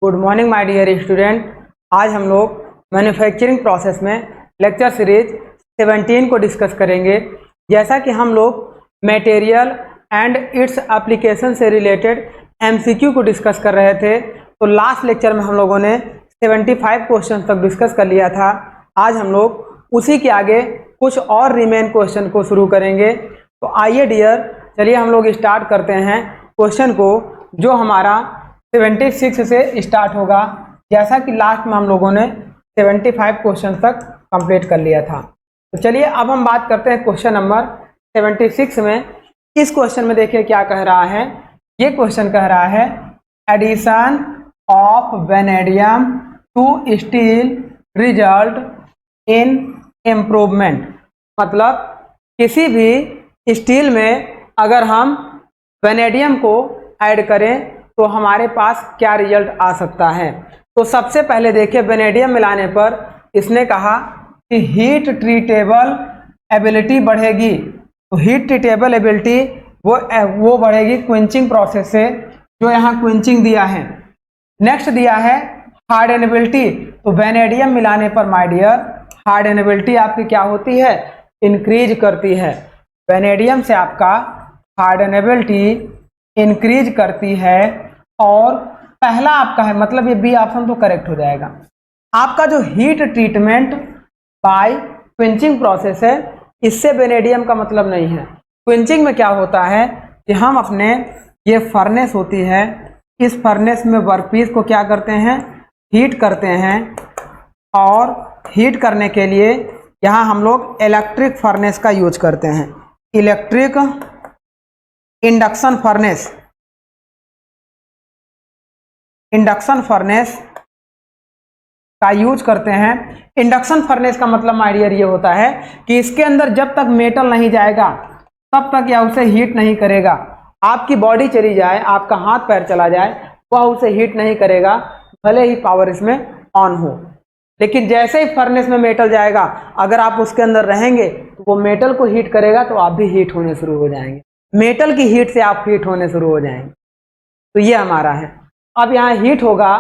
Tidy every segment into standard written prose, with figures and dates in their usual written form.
Good morning my dear student. आज हम लोग मैन्युफैक्चरिंग प्रोसेस में लेक्चर सीरीज 17 को डिस्कस करेंगे। जैसा कि हम लोग मटेरियल एंड इट्स एप्लीकेशन से रिलेटेड एमसीक्यू को डिस्कस कर रहे थे, तो लास्ट लेक्चर में हम लोगों ने 75 क्वेश्चन तक डिस्कस कर लिया था। आज हम लोग उसी के आगे कुछ और रिमेन क्वेश्चन को शुरू करेंगे। तो आइए डियर, चलिए हम लोग स्टार्ट करते हैं क्वेश्चन को, जो हमारा 76 से स्टार्ट होगा। जैसा कि लास्ट में हम लोगों ने 75 क्वेश्चन तक कंप्लीट कर लिया था। तो चलिए अब हम बात करते हैं क्वेश्चन नंबर 76 में। इस क्वेश्चन में देखिए क्या कह रहा है। ये क्वेश्चन कह रहा है addition of vanadium to steel result in improvement. मतलब किसी भी स्टील में अगर हम वेनेडियम को ऐड करें तो हमारे पास क्या रिजल्ट आ सकता है। तो सबसे पहले देखिए, वेनेडियम मिलाने पर इसने कहा कि हीट ट्रीटेबल एबिलिटी बढ़ेगी। तो हीट ट्रीटेबल एबिलिटी वो बढ़ेगी क्विंचिंग प्रोसेस से, जो यहाँ क्विंचिंग दिया है। नेक्स्ट दिया है हार्डनेबिलिटी। तो वेनेडियम मिलाने पर माय डियर हार्डनेबिलिटी आपकी क्या होती है, इंक्रीज करती है। वेनेडियम से आपका हार्डनेबिलिटी इंक्रीज करती है। और पहला आपका है, मतलब ये बी ऑप्शन तो करेक्ट हो जाएगा। आपका जो heat treatment bye quenching process है, इससे वेनेडियम का मतलब नहीं है। क्विंचिंग में क्या होता है कि हम अपने ये फर्नेस होती है, इस फर्नेस में वर्कपीस को क्या करते हैं, हीट करते हैं। और हीट करने के लिए यहाँ हम लोग इलेक्ट्रिक फर्नेस का यूज करते हैं। Electric induction furnace, induction furnace का यूज करते हैं। इंडक्शन फर्नेस का मतलब माय डियर ये होता है कि इसके अंदर जब तक मेटल नहीं जाएगा तब तक यह उसे हीट नहीं करेगा। आपकी बॉडी चली जाए, आपका हाथ पैर चला जाए, वह उसे हीट नहीं करेगा, भले ही पावर इसमें ऑन हो। लेकिन जैसे ही फर्नेस में मेटल जाएगा, अगर आप उसके अंदर रहेंगे तो वो मेटल को हीट करेगा, तो आप भी हीट होने शुरू हो जाएंगे। मेटल की हीट से आप हीट होने शुरू हो जाएंगे। तो ये हमारा है। अब यहाँ हीट होगा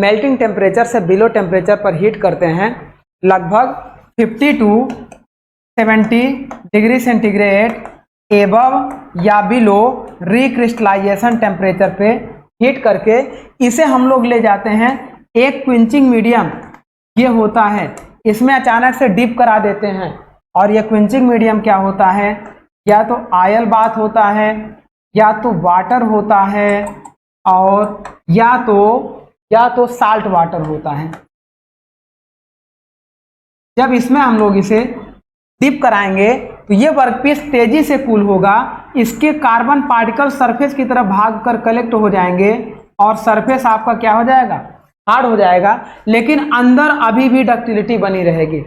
मेल्टिंग टेम्परेचर से बिलो टेम्परेचर पर हीट करते हैं, लगभग 50 to 70 डिग्री सेंटीग्रेड एबव या बिलो रिक्रिस्टलाइजेशन टेम्परेचर पे हीट करके इसे हम लोग ले जाते हैं एक क्विंचिंग मीडियम। ये होता है, इसमें अचानक से डिप करा देते हैं। और ये क्विंचिंग मीडियम क्या होता है, या तो ऑयल बाथ होता है, या तो वाटर होता है, और या तो साल्ट वाटर होता है। जब इसमें हम लोग इसे डिप कराएंगे तो ये वर्कपीस तेजी से कूल होगा। इसके कार्बन पार्टिकल सरफेस की तरफ भागकर कलेक्ट हो जाएंगे और सरफेस आपका क्या हो जाएगा, हार्ड हो जाएगा। लेकिन अंदर अभी भी डक्टिलिटी बनी रहेगी।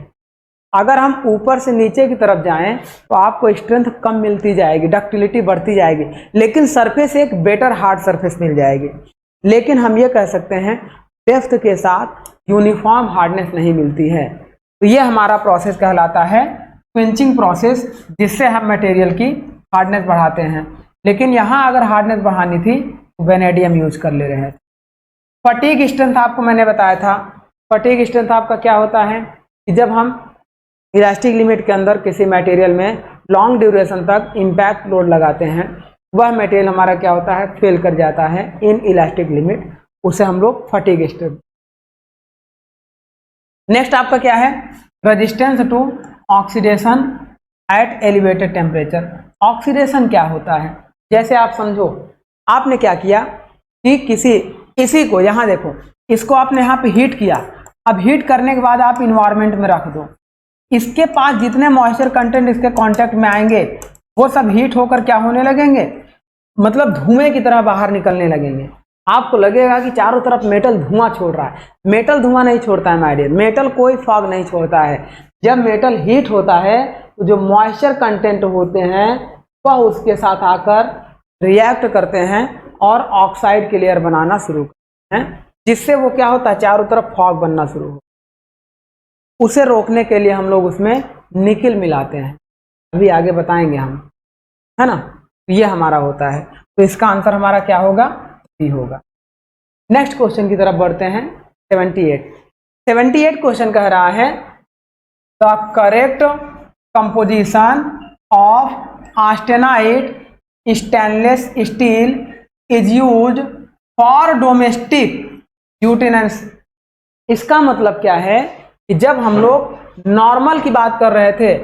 अगर हम ऊपर से नीचे की तरफ जाएं तो आपको स्ट्रेंथ कम मिलती जाएगी, डक्टिलिटी बढ़ती जाएगी, लेकिन सरफेस एक बेटर हार्ड सरफेस मिल जाएगी। लेकिन हम ये कह सकते हैं डेप्थ के साथ यूनिफॉर्म हार्डनेस नहीं मिलती है। तो ये हमारा प्रोसेस कहलाता है क्विंचिंग प्रोसेस, जिससे हम मटेरियल की हार्डनेस बढ़ाते हैं। लेकिन यहाँ अगर हार्डनेस बढ़ानी थी तो वेनेडियम यूज कर ले रहे हैं। फटीग स्ट्रेंथ आपको मैंने बताया था। फटीग स्ट्रेंथ आपका क्या होता है कि जब हम इलास्टिक लिमिट के अंदर किसी मटेरियल में लॉन्ग ड्यूरेशन तक इम्पैक्ट लोड लगाते हैं, वह मटेरियल हमारा क्या होता है, फेल कर जाता है इन इलास्टिक लिमिट। उसे हम लोग फटीग स्ट्रेंथ। नेक्स्ट आपका क्या है, resistance to oxidation at elevated temperature. Oxidation क्या होता है, जैसे आप समझो आपने क्या किया कि इसी को यहाँ देखो, इसको आपने यहाँ पे हीट किया। अब हीट करने के बाद आप इन्वायरमेंट में रख दो, इसके पास जितने मॉइस्चर कंटेंट इसके कांटेक्ट में आएंगे वो सब हीट होकर क्या होने लगेंगे, मतलब धुएं की तरह बाहर निकलने लगेंगे। आपको लगेगा कि चारों तरफ मेटल धुआं छोड़ रहा है। मेटल धुआं नहीं छोड़ता है माय डियर, मेटल कोई फॉग नहीं छोड़ता है। जब मेटल हीट होता है तो जो मॉइस्चर कंटेंट होते हैं वह उसके साथ आकर रिएक्ट करते हैं और ऑक्साइड की लेयर बनाना शुरू करते हैं, जिससे वो क्या होता है, चारों तरफ फॉग बनना शुरू हो। उसे रोकने के लिए हम लोग उसमें निकिल मिलाते हैं, अभी आगे बताएंगे हम, है ना। ये हमारा होता है। तो इसका आंसर हमारा क्या होगा, बी होगा। नेक्स्ट क्वेश्चन की तरफ बढ़ते हैं। 78 क्वेश्चन कह रहा है the correct composition of austenite stainless steel is used for domestic utensils. इसका मतलब क्या है कि जब हम लोग नॉर्मल की बात कर रहे थे,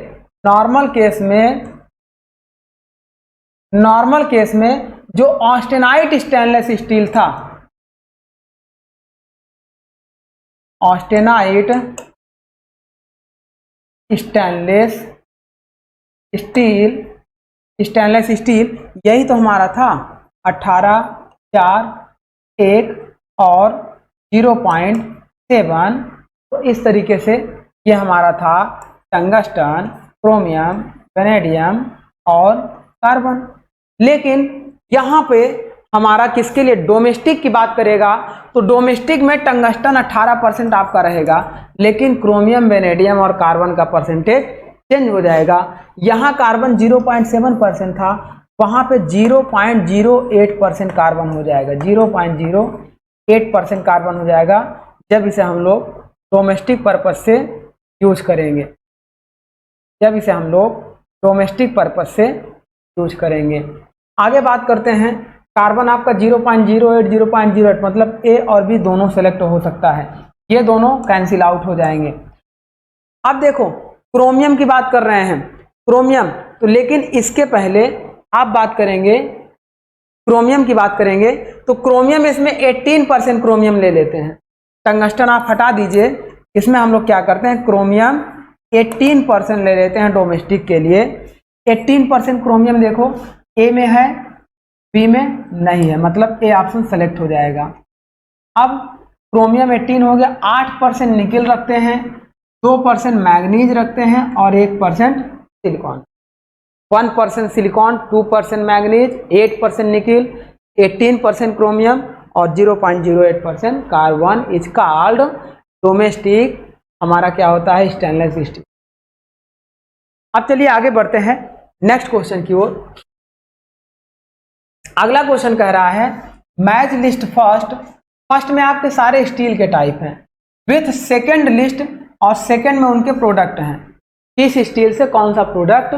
नॉर्मल केस में जो ऑस्टेनाइट स्टेनलेस स्टील था, ऑस्टेनाइट स्टेनलेस स्टील यही तो हमारा था 18, 4, 1 और 0.7। तो इस तरीके से ये हमारा था टंगस्टन, क्रोमियम, वेनेडियम और कार्बन। लेकिन यहाँ पे हमारा किसके लिए डोमेस्टिक की बात करेगा तो डोमेस्टिक में टंगस्टन 18% आपका रहेगा, लेकिन क्रोमियम, वेनेडियम और कार्बन का परसेंटेज चेंज हो जाएगा। यहाँ कार्बन 0.7% था, वहाँ पे 0.08% कार्बन हो जाएगा, 0.08% कार्बन हो जाएगा जब इसे हम लोग डोमेस्टिक पर्पस से यूज करेंगे, आगे बात करते हैं। कार्बन आपका 0.08 मतलब ए और बी दोनों सेलेक्ट हो सकता है, ये दोनों कैंसिल आउट हो जाएंगे। अब देखो क्रोमियम की बात कर रहे हैं, क्रोमियम तो, लेकिन इसके पहले आप बात करेंगे क्रोमियम की बात करेंगे तो क्रोमियम इसमें 18% क्रोमियम ले लेते हैं। टंगस्टन आप हटा दीजिए, इसमें हम लोग क्या करते हैं क्रोमियम 18% ले लेते हैं डोमेस्टिक के लिए। 18% क्रोमियम देखो ए में है, बी में नहीं है, मतलब ए ऑप्शन सेलेक्ट हो जाएगा। अब क्रोमियम 18 हो गया, 8% निकेल रखते हैं, 2% मैग्नीज रखते हैं और 1% silicon. 1% silicon, 2% manganese, 8% nickel, 18% chromium और 0.08% कार्बन इज कॉल्ड डोमेस्टिक। हमारा क्या होता है स्टेनलेस स्टील। अब चलिए आगे बढ़ते हैं नेक्स्ट क्वेश्चन की ओर। अगला क्वेश्चन कह रहा है मैच लिस्ट फर्स्ट में आपके सारे स्टील के टाइप हैं, विथ सेकंड लिस्ट और सेकंड में उनके प्रोडक्ट हैं। किस स्टील से कौन सा प्रोडक्ट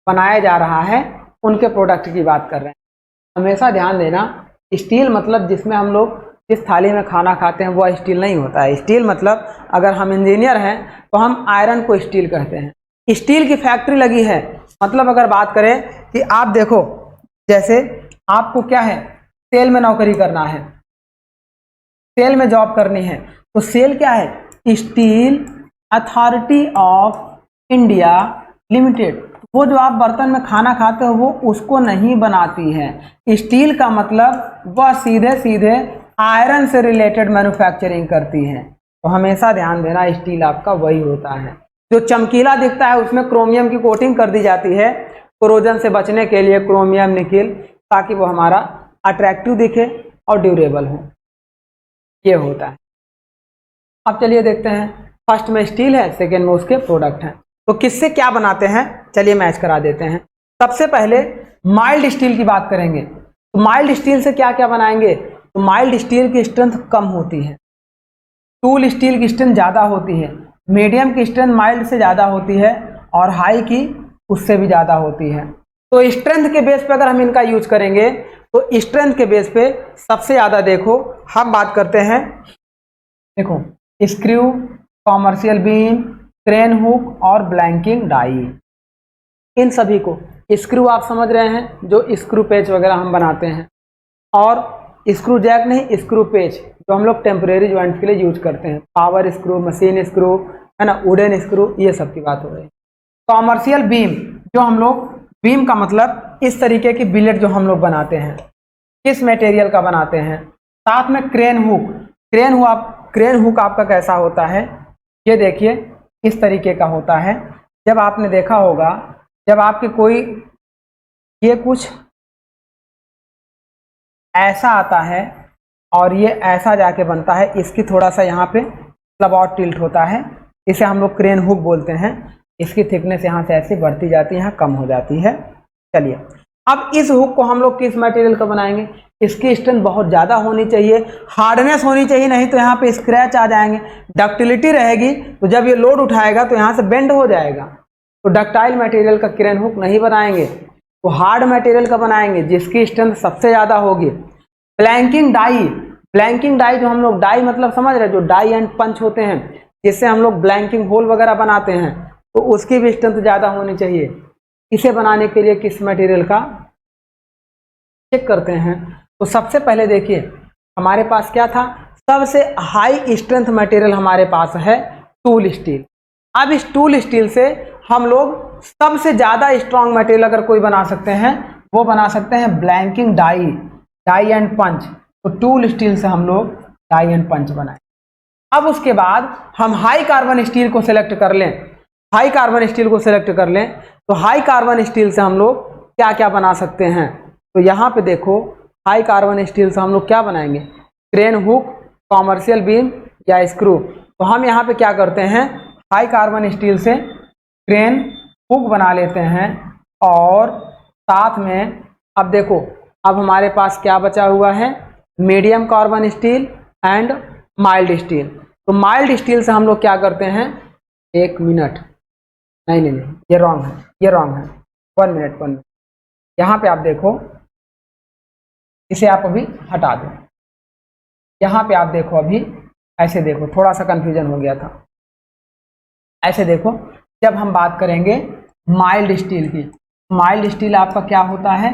बनाया जा रहा है, उनके प्रोडक्ट की बात कर रहे हैं। हमेशा ध्यान देना, स्टील मतलब जिसमें हम लोग जिस थाली में खाना खाते हैं वह स्टील नहीं होता है। स्टील मतलब अगर हम इंजीनियर हैं तो हम आयरन को स्टील कहते हैं। स्टील की फैक्ट्री लगी है, मतलब अगर बात करें कि आप देखो, जैसे आपको क्या है सेल में नौकरी करना है, सेल में जॉब करनी है, तो सेल क्या है steel authority of India limited. वो जो आप बर्तन में खाना खाते हो वो उसको नहीं बनाती है। स्टील का मतलब वह सीधे आयरन से रिलेटेड मैन्युफैक्चरिंग करती है। तो हमेशा ध्यान देना स्टील आपका वही होता है। जो चमकीला दिखता है उसमें क्रोमियम की कोटिंग कर दी जाती है कोरोजन से बचने के लिए, क्रोमियम निकेल, ताकि वो हमारा अट्रैक्टिव दिखे और ड्यूरेबल हो, ये होता है। अब चलिए देखते हैं, फर्स्ट में स्टील है, सेकेंड में उसके प्रोडक्ट हैं। तो किससे क्या बनाते हैं चलिए मैच करा देते हैं। सबसे पहले माइल्ड स्टील की बात करेंगे। तो माइल्ड स्टील से क्या क्या बनाएंगे, तो माइल्ड स्टील की स्ट्रेंथ कम होती है, टूल स्टील की स्ट्रेंथ ज़्यादा होती है, मीडियम की स्ट्रेंथ माइल्ड से ज़्यादा होती है और हाई की उससे भी ज़्यादा होती है। तो स्ट्रेंथ के बेस पे अगर हम इनका यूज करेंगे तो स्ट्रेंथ के बेस पे सबसे ज़्यादा देखो हम बात करते हैं, देखो screw, commercial beam, crane hook और ब्लैंकिंग डाई। इन सभी को स्क्रू आप समझ रहे हैं, जो स्क्रू पेच वगैरह हम बनाते हैं, और स्क्रू जैक नहीं, स्क्रू पेच जो हम लोग टेम्परेरी जॉइंट के लिए यूज करते हैं, पावर स्क्रू, मशीन स्क्रू है ना, वुडन स्क्रू, ये सब की बात हो रही है। कॉमर्शियल बीम, जो हम लोग, बीम का मतलब इस तरीके की बिलेट जो हम लोग बनाते हैं, किस मटेरियल का बनाते हैं। साथ में क्रेन हुक, क्रेन हुक आपका कैसा होता है, ये देखिए इस तरीके का होता है। जब आपने देखा होगा, जब आपके कोई ये कुछ ऐसा आता है और ये ऐसा जाके बनता है, इसकी थोड़ा सा यहाँ पे मतलब और टिल्ट होता है, इसे हम लोग क्रेन हुक बोलते हैं। इसकी थिकनेस यहाँ से ऐसे बढ़ती जाती है, यहाँ कम हो जाती है। चलिए अब इस हुक को हम लोग किस मटेरियल का बनाएंगे, इसकी स्ट्रेंथ बहुत ज़्यादा होनी चाहिए, हार्डनेस होनी चाहिए, नहीं तो यहाँ पे स्क्रैच आ जाएंगे। डक्टिलिटी रहेगी तो जब ये लोड उठाएगा तो यहाँ से बेंड हो जाएगा। तो डक्टाइल मटेरियल का क्रेन हुक नहीं बनाएंगे, तो हार्ड मटेरियल का बनाएंगे जिसकी स्ट्रेंथ सबसे ज़्यादा होगी। ब्लैंकिंग डाई, ब्लैंकिंग डाई जो हम लोग, डाई मतलब समझ रहे, जो डाई एंड पंच होते हैं जिससे हम लोग ब्लैंकिंग होल वगैरह बनाते हैं, तो उसकी भी स्ट्रेंथ ज़्यादा होनी चाहिए। इसे बनाने के लिए किस मटेरियल का चेक करते हैं? तो सबसे पहले देखिए हमारे पास क्या था, सबसे हाई स्ट्रेंथ मटेरियल हमारे पास है टूल स्टील। अब इस टूल स्टील से हम लोग सबसे ज़्यादा स्ट्रॉन्ग मटेरियल अगर कोई बना सकते हैं वो बना सकते हैं blanking die, die and punch. तो टूल स्टील से हम लोग डाई एंड पंच बनाए। अब उसके बाद हम हाई कार्बन स्टील को सिलेक्ट कर लें, हाई कार्बन स्टील को सिलेक्ट कर लें, तो हाई कार्बन स्टील से हम लोग क्या क्या बना सकते हैं? तो यहाँ पे देखो हाई कार्बन स्टील से हम लोग क्या बनाएंगे? क्रेन हुक, कॉमर्शियल बीम या स्क्रू। तो हम यहाँ पे क्या करते हैं, हाई कार्बन स्टील से क्रेन हुक बना लेते हैं और साथ में अब देखो अब हमारे पास क्या बचा हुआ है, medium carbon steel and mild steel. तो माइल्ड स्टील से हम लोग क्या करते हैं, एक मिनट, नहीं नहीं नहीं ये रॉन्ग है, ये रॉन्ग है, 1 मिनट। यहाँ पे आप देखो, इसे आप अभी हटा दो। यहाँ पे आप देखो, अभी ऐसे देखो, थोड़ा सा कंफ्यूजन हो गया था। ऐसे देखो, जब हम बात करेंगे माइल्ड स्टील की, माइल्ड स्टील आपका क्या होता है,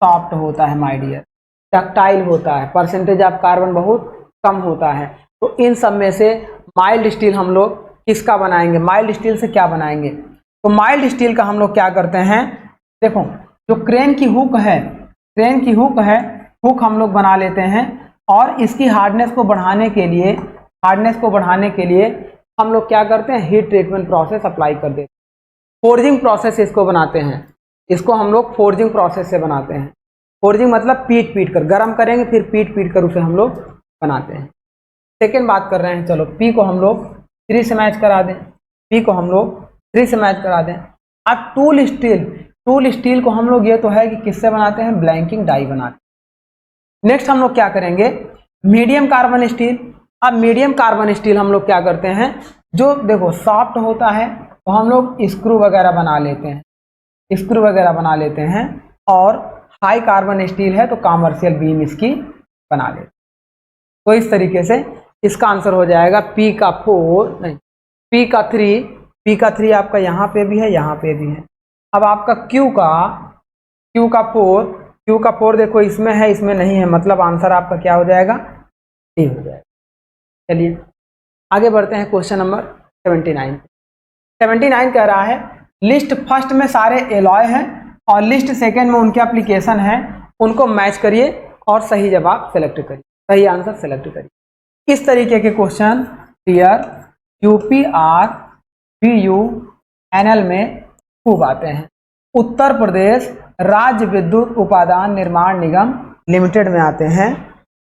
सॉफ्ट होता है माय डियर, डक्टाइल होता है, परसेंटेज ऑफ कार्बन बहुत कम होता है। तो इन सब में से माइल्ड स्टील हम लोग किसका बनाएंगे, माइल्ड स्टील से क्या बनाएंगे? तो माइल्ड स्टील का हम लोग क्या करते हैं, देखो जो क्रेन की हुक है, क्रेन की हुक है, हुक हम लोग बना लेते हैं और इसकी हार्डनेस को बढ़ाने के लिए, हार्डनेस को बढ़ाने के लिए हम लोग क्या करते हैं, हीट ट्रीटमेंट प्रोसेस अप्लाई कर देते हैं। फोर्जिंग प्रोसेस इसको बनाते हैं, इसको हम लोग फोर्जिंग प्रोसेस से बनाते हैं। फोर्जिंग मतलब पीट पीट कर, गर्म करेंगे फिर पीट पीट कर उसे हम लोग बनाते हैं। सेकेंड बात कर रहे हैं, चलो पी को हम लोग 3 से मैच करा दें, पी को हम लोग 3 से मैच करा दें। अब टूल स्टील, टूल स्टील को हम लोग ये तो है कि किससे बनाते हैं, ब्लैंकिंग डाई बनाते हैं। नेक्स्ट हम लोग क्या करेंगे, मीडियम कार्बन स्टील। अब मीडियम कार्बन स्टील हम लोग क्या करते हैं, जो देखो सॉफ्ट होता है तो हम लोग स्क्रू वगैरह बना लेते हैं, स्क्रू वगैरह बना लेते हैं, और हाई कार्बन स्टील है तो कॉमर्शियल बीम इसकी बना लेते हैं। तो इस तरीके से इसका आंसर हो जाएगा पी का 4, नहीं पी का 3, पी का 3 आपका यहाँ पे भी है, यहाँ पे भी है। अब आपका क्यू का 4, क्यू का 4 देखो इसमें है, इसमें नहीं है, मतलब आंसर आपका क्या हो जाएगा, डी हो जाएगा। चलिए आगे बढ़ते हैं, क्वेश्चन नंबर 79। 79 कह रहा है लिस्ट फर्स्ट में सारे एलॉय हैं और लिस्ट सेकंड में उनके एप्लीकेशन हैं, उनको मैच करिए और सही जवाब सेलेक्ट करिए, सही आंसर सेलेक्ट करिए। इस तरीके के क्वेश्चन क्लियर यूपीआर BUNL में खूब आते हैं। उत्तर प्रदेश राज्य विद्युत उपादान निर्माण निगम लिमिटेड में आते हैं।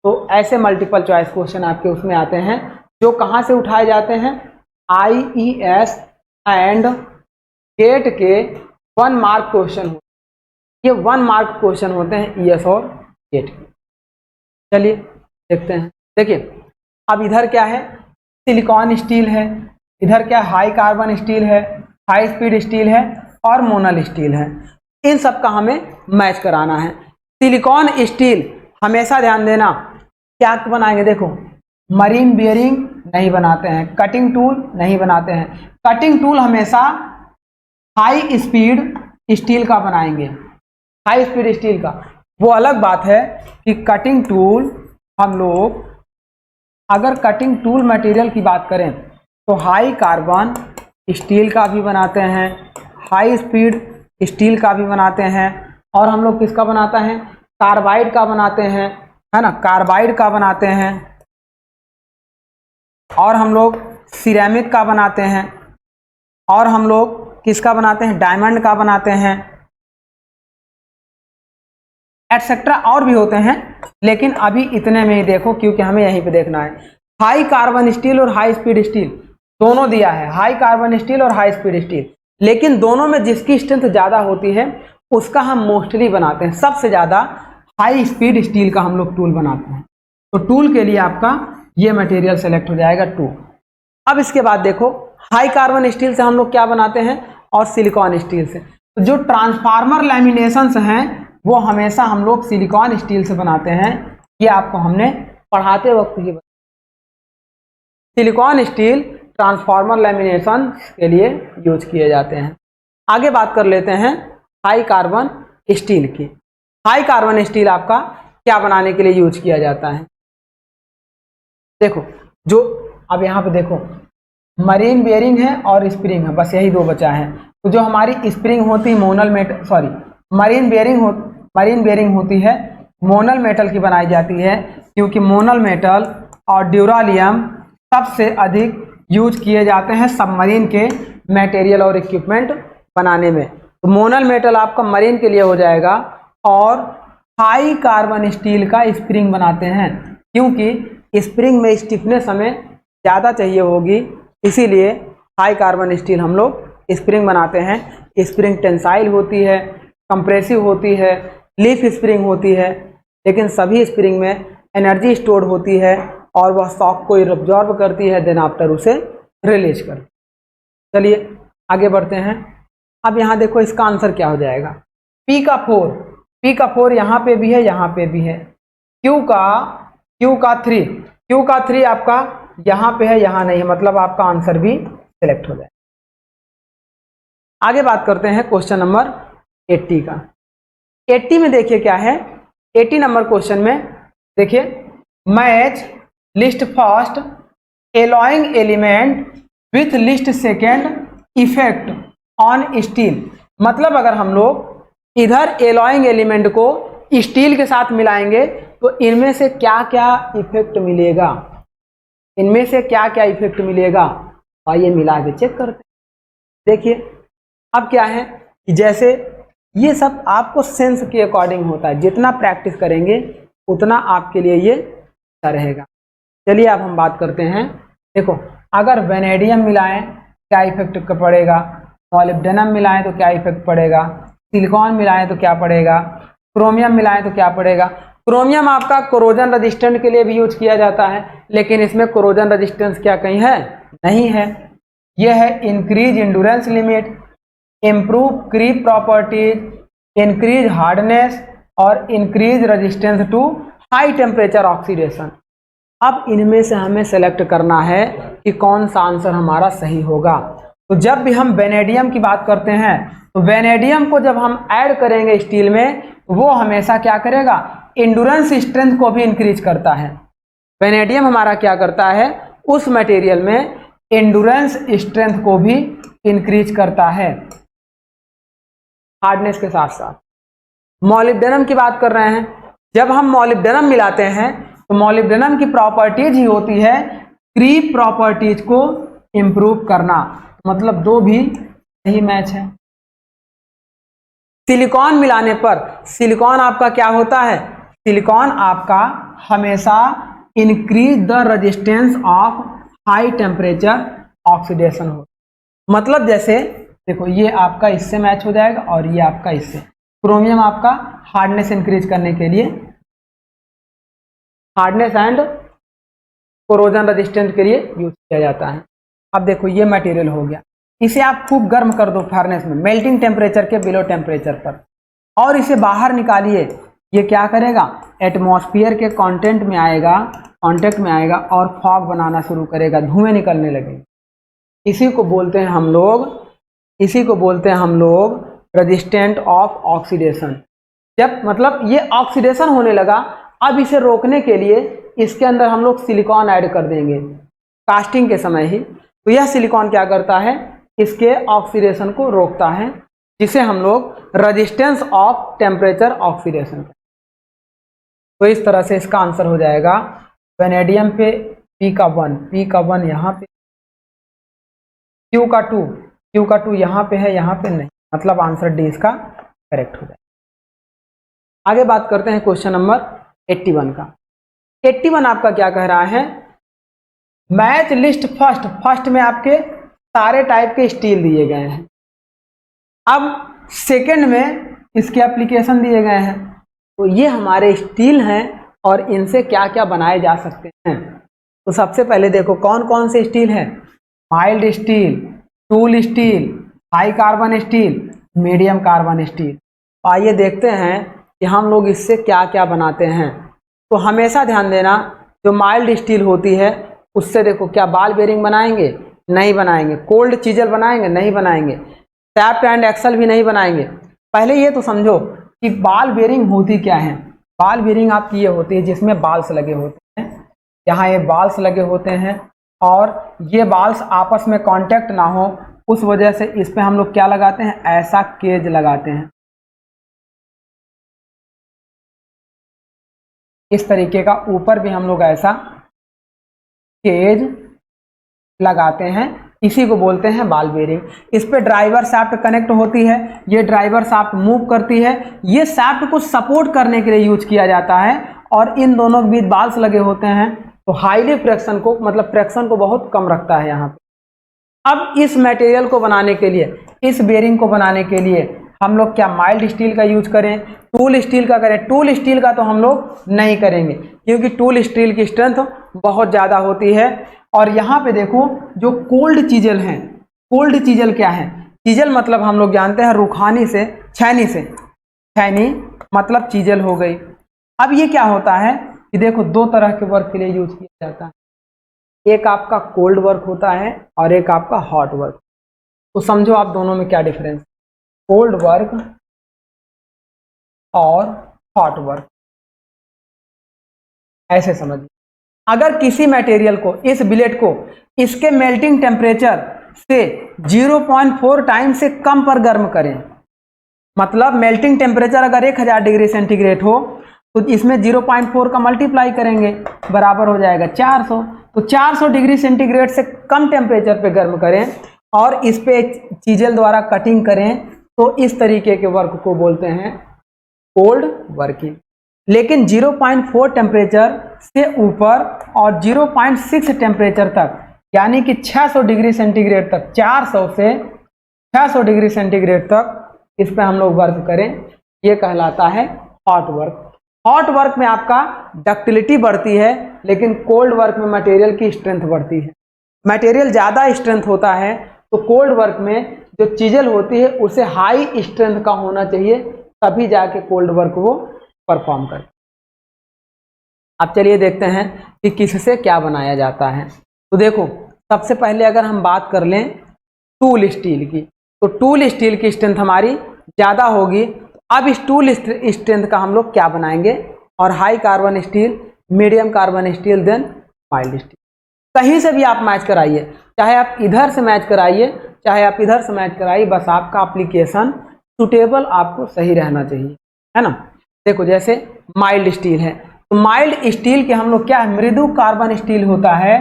तो ऐसे मल्टीपल चॉइस क्वेश्चन आपके उसमें आते हैं जो कहाँ से उठाए जाते हैं, IES एंड गेट के 1 मार्क क्वेश्चन, ये 1 मार्क क्वेश्चन होते हैं ES और गेट के। चलिए देखते हैं। देखिए अब इधर क्या है, सिलिकॉन स्टील है, इधर क्या हाई कार्बन स्टील है, हाई स्पीड स्टील है और मोनल स्टील है। इन सब का हमें मैच कराना है। सिलिकॉन स्टील हमेशा ध्यान देना क्या बनाएंगे, देखो मरीन बियरिंग नहीं बनाते हैं, कटिंग टूल नहीं बनाते हैं। कटिंग टूल हमेशा हाई स्पीड स्टील का बनाएंगे, हाई स्पीड स्टील का। वो अलग बात है कि कटिंग टूल हम लोग अगर कटिंग टूल मटेरियल की बात करें तो हाई कार्बन स्टील का भी बनाते हैं, हाई स्पीड स्टील का भी बनाते हैं, और हम लोग किसका बनाते हैं, कार्बाइड का बनाते हैं, है ना, कार्बाइड का बनाते हैं, और हम लोग सिरेमिक का बनाते हैं, और हम लोग किसका बनाते हैं, डायमंड का बनाते हैं, एटसेट्रा और भी होते हैं, लेकिन अभी इतने में ही देखो क्योंकि हमें यहीं पे देखना है। हाई कार्बन स्टील और हाई स्पीड स्टील दोनों दिया है, हाई कार्बन स्टील और हाई स्पीड स्टील, लेकिन दोनों में जिसकी स्ट्रेंथ ज़्यादा होती है उसका हम मोस्टली बनाते हैं। सबसे ज़्यादा हाई स्पीड स्टील का हम लोग टूल बनाते हैं। तो टूल के लिए आपका ये मटेरियल सेलेक्ट हो जाएगा 2। अब इसके बाद देखो हाई कार्बन स्टील से हम लोग क्या बनाते हैं और सिलिकॉन स्टील से। तो जो ट्रांसफार्मर लैमिनेशंस हैं वो हमेशा हम लोग सिलिकॉन स्टील से बनाते हैं। ये आपको हमने पढ़ाते वक्त ही सिलिकॉन स्टील ट्रांसफार्मर लैमिनेशन के लिए यूज किए जाते हैं। आगे बात कर लेते हैं हाई कार्बन स्टील की। हाई कार्बन स्टील आपका क्या बनाने के लिए यूज किया जाता है। देखो जो अब यहाँ पे देखो मरीन बेयरिंग है और स्प्रिंग है, बस यही दो बचा है। तो जो हमारी स्प्रिंग होती मरीन बेयरिंग होती है मोनल मेटल की बनाई जाती है, क्योंकि मोनल मेटल और ड्यूरालियम सबसे अधिक यूज किए जाते हैं सबमरीन के मटेरियल और इक्विपमेंट बनाने में। तो मोनल मेटल आपका मरीन के लिए हो जाएगा। और हाई कार्बन स्टील का स्प्रिंग बनाते हैं, क्योंकि स्प्रिंग में स्टिफनेस हमें ज़्यादा चाहिए होगी, इसीलिए हाई कार्बन स्टील हम लोग स्प्रिंग बनाते हैं। स्प्रिंग टेंसाइल होती है, कंप्रेसिव होती है, लीफ स्प्रिंग होती है, लेकिन सभी स्प्रिंग में एनर्जी स्टोर होती है और वह शॉक को एब्जॉर्ब करती है, देन आफ्टर उसे रिलीज कर। चलिए आगे बढ़ते हैं। अब यहाँ देखो इसका आंसर क्या हो जाएगा। पी का 4 यहाँ पे भी है, यहाँ पे भी है। क्यू का 3 आपका यहाँ पे है, यहाँ नहीं है, मतलब आपका आंसर भी सिलेक्ट हो जाए। आगे बात करते हैं क्वेश्चन नंबर 80 का। 80 में देखिए क्या है। 80 नंबर क्वेश्चन में देखिए match list first alloying element with list second effect on steel. मतलब अगर हम लोग इधर एलॉइंग एलिमेंट को स्टील के साथ मिलाएंगे तो इनमें से क्या क्या इफेक्ट मिलेगा, आइए मिला के चेक करते हैं। देखिए अब क्या है कि जैसे ये सब आपको सेंस के अकॉर्डिंग होता है, जितना प्रैक्टिस करेंगे उतना आपके लिए ये अच्छा रहेगा। चलिए अब हम बात करते हैं। देखो अगर वेनेडियम मिलाएं क्या इफेक्ट पड़ेगा, मॉलिब्डेनम मिलाएं तो क्या इफेक्ट पड़ेगा, सिलिकॉन मिलाएं तो क्या पड़ेगा, क्रोमियम मिलाएं तो क्या पड़ेगा। क्रोमियम आपका कोरोजन रेजिस्टेंट के लिए भी यूज किया जाता है, लेकिन इसमें कोरोजन रेजिस्टेंस क्या कहीं है, नहीं है। यह है increase endurance limit, improve creep properties, increase hardness और increase resistance to high temperature oxidation. अब इनमें से हमें सेलेक्ट करना है कि कौन सा आंसर हमारा सही होगा। तो जब भी हम वेनेडियम की बात करते हैं तो वेनेडियम को जब हम ऐड करेंगे स्टील में, वो हमेशा क्या करेगा, इंड्योरेंस स्ट्रेंथ को भी इंक्रीज करता है। वेनेडियम हमारा क्या करता है, उस मटेरियल में इंड्योरेंस स्ट्रेंथ को भी इंक्रीज करता है हार्डनेस के साथ साथ। मॉलिब्डेनम की बात कर रहे हैं, जब हम मॉलिब्डेनम मिलाते हैं तो मॉलिब्डेनम की प्रॉपर्टीज ही होती है क्रीप प्रॉपर्टीज को इंप्रूव करना, मतलब दो भी सही मैच है। सिलिकॉन मिलाने पर सिलिकॉन आपका क्या होता है, सिलिकॉन आपका हमेशा increase the resistance of high temperature oxidation हो। मतलब जैसे देखो ये आपका इससे मैच हो जाएगा और ये आपका इससे। क्रोमियम आपका हार्डनेस इंक्रीज करने के लिए, हार्डनेस एंड कोरोजन रेजिस्टेंट के लिए यूज किया जाता है। अब देखो ये मटेरियल हो गया, इसे आप खूब गर्म कर दो फर्नेस में मेल्टिंग टेम्परेचर के बिलो टेम्परेचर पर, और इसे बाहर निकालिए। ये क्या करेगा, एटमॉस्फेयर के कांटेक्ट में आएगा और फॉग बनाना शुरू करेगा, धुएं निकलने लगेंगे। इसी को बोलते हैं हम लोग रेजिस्टेंट ऑफ ऑक्सीडेशन। जब मतलब ये ऑक्सीडेशन होने लगा, अब इसे रोकने के लिए इसके अंदर हम लोग सिलिकॉन ऐड कर देंगे कास्टिंग के समय ही। तो यह सिलिकॉन क्या करता है, इसके ऑक्सीडेशन को रोकता है, जिसे हम लोग रेजिस्टेंस ऑफ टेम्परेचर ऑक्सीडेशन। तो इस तरह से इसका आंसर हो जाएगा वेनेडियम पे P का 1 यहाँ पे, Q का 2 यहाँ पे है, यहाँ पे नहीं, मतलब आंसर डी इसका करेक्ट हो जाएगा। आगे बात करते हैं क्वेश्चन नंबर 81 का। 81 आपका क्या कह रहा है, मैच लिस्ट फर्स्ट में आपके सारे टाइप के स्टील दिए गए हैं। अब सेकंड में इसके एप्लीकेशन दिए गए हैं। तो ये हमारे स्टील हैं और इनसे क्या क्या बनाए जा सकते हैं। तो सबसे पहले देखो कौन कौन से स्टील हैं। Mild steel, tool steel, high carbon steel, medium carbon steel. आइए देखते हैं कि हम लोग इससे क्या क्या बनाते हैं। तो हमेशा ध्यान देना, जो माइल्ड स्टील होती है उससे देखो क्या बॉल बेरिंग बनाएंगे, नहीं बनाएंगे। कोल्ड चीजल बनाएंगे, नहीं बनाएंगे। शाफ्ट एंड एक्सल भी नहीं बनाएंगे। पहले ये तो समझो कि बॉल बेरिंग होती क्या है। बॉल बेरिंग आपकी ये होती है जिसमें बाल्स लगे होते हैं। यहाँ ये बाल्स लगे होते हैं और ये बाल्स आपस में कांटेक्ट ना हो, उस वजह से इस पे हम लोग क्या लगाते हैं, ऐसा केज लगाते हैं। इस तरीके का ऊपर भी हम लोग ऐसा केज लगाते हैं, इसी को बोलते हैं बॉल बेरिंग। इस पे ड्राइवर शाफ्ट कनेक्ट होती है, ये ड्राइवर शाफ्ट मूव करती है। ये शाफ्ट को सपोर्ट करने के लिए यूज किया जाता है और इन दोनों के बीच बाल्स लगे होते हैं, तो हाईली फ्रिक्शन को, मतलब फ्रिक्शन को बहुत कम रखता है यहाँ पे। अब इस मटेरियल को बनाने के लिए, इस बेरिंग को बनाने के लिए हम लोग क्या माइल्ड स्टील का यूज करें, टूल स्टील का करें। टूल स्टील का तो हम लोग नहीं करेंगे क्योंकि टूल स्टील की स्ट्रेंथ बहुत ज़्यादा होती है। और यहाँ पे देखो जो कोल्ड चीजल हैं, कोल्ड चीजल क्या है, चीजल मतलब हम लोग जानते हैं रुखानी से, छैनी से, छैनी मतलब चीजल हो गई। अब ये क्या होता है कि देखो दो तरह के वर्क के लिए यूज किया जाता है, एक आपका कोल्ड वर्क होता है और एक आपका हॉट वर्क। तो समझो आप दोनों में क्या डिफरेंस, कोल्ड वर्क और हॉट वर्क, ऐसे समझिए। अगर किसी मटेरियल को, इस बिलेट को, इसके मेल्टिंग टेम्परेचर से 0.4 टाइम से कम पर गर्म करें, मतलब मेल्टिंग टेम्परेचर अगर 1000 डिग्री सेंटीग्रेड हो तो इसमें 0.4 का मल्टीप्लाई करेंगे, बराबर हो जाएगा 400। तो 400 डिग्री सेंटीग्रेड से कम टेम्परेचर पे गर्म करें और इस पे चीजल द्वारा कटिंग करें, तो इस तरीके के वर्क को बोलते हैं कोल्ड वर्किंग। लेकिन 0.4 टेम्परेचर से ऊपर और 0.6 टेम्परेचर तक, यानी कि 600 डिग्री सेंटीग्रेड तक, 400 से 600 डिग्री सेंटीग्रेड तक इस पे हम लोग वर्क करें, ये कहलाता है हॉट वर्क। हॉट वर्क में आपका डक्टिलिटी बढ़ती है, लेकिन कोल्ड वर्क में मटेरियल की स्ट्रेंथ बढ़ती है। मटेरियल ज़्यादा स्ट्रेंथ होता है तो कोल्ड वर्क में जो चीजल होती है उसे हाई स्ट्रेंथ का होना चाहिए, तभी जाके कोल्ड वर्क वो परफॉर्म करे। अब चलिए देखते हैं कि किससे क्या बनाया जाता है। तो देखो सबसे पहले अगर हम बात कर लें टूल स्टील की, तो टूल स्टील की स्ट्रेंथ हमारी ज़्यादा होगी। अब इस टूल स्ट्रेंथ का हम लोग क्या बनाएंगे, और high carbon steel, medium carbon steel, then mild steel. कहीं से भी आप मैच कराइए, चाहे आप इधर से मैच कराइए, चाहे आप इधर से मैच कराइए, बस आपका एप्लीकेशन सुटेबल आपको सही रहना चाहिए, है ना। देखो जैसे माइल्ड स्टील है, तो माइल्ड स्टील के हम लोग क्या है, मृदु कार्बन स्टील होता है,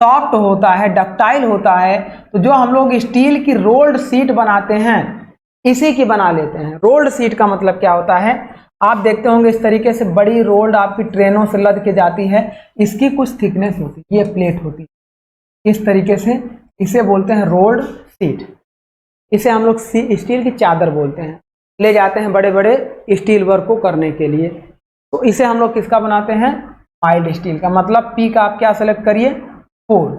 सॉफ्ट होता है, डक्टाइल होता है। तो जो हम लोग स्टील की रोल्ड शीट बनाते हैं इसी की बना लेते हैं। रोल्ड शीट का मतलब क्या होता है, आप देखते होंगे इस तरीके से बड़ी रोल्ड आपकी ट्रेनों से लद के जाती है, इसकी कुछ थिकनेस होती है, ये प्लेट होती है इस तरीके से, इसे बोलते हैं रोल्ड शीट। इसे हम लोग स्टील की चादर बोलते हैं, ले जाते हैं बड़े बड़े स्टील वर्क को करने के लिए। तो इसे हम लोग किसका बनाते हैं, माइल्ड स्टील का। मतलब पी का आप क्या सेलेक्ट करिए, 4,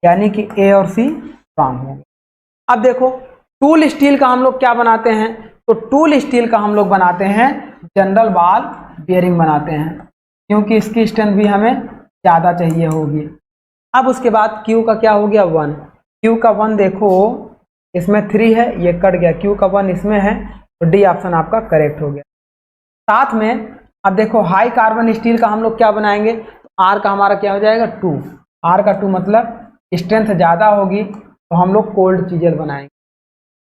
यानी कि ए और सी स्ट्रांग होंगे। अब देखो टूल स्टील का हम लोग क्या बनाते हैं, तो टूल स्टील का हम लोग बनाते हैं जनरल बॉल बेयरिंग बनाते हैं, क्योंकि इसकी स्ट्रेंथ भी हमें ज़्यादा चाहिए होगी। अब उसके बाद क्यू का क्या हो गया, 1। क्यू का 1 देखो इसमें 3 है, ये कट गया, क्यू का 1 इसमें है, तो डी ऑप्शन आपका करेक्ट हो गया। साथ में अब देखो हाई कार्बन स्टील का हम लोग क्या बनाएंगे, तो आर का हमारा क्या हो जाएगा, 2। आर का 2 मतलब स्ट्रेंथ ज़्यादा होगी, तो हम लोग कोल्ड चीजल बनाएंगे।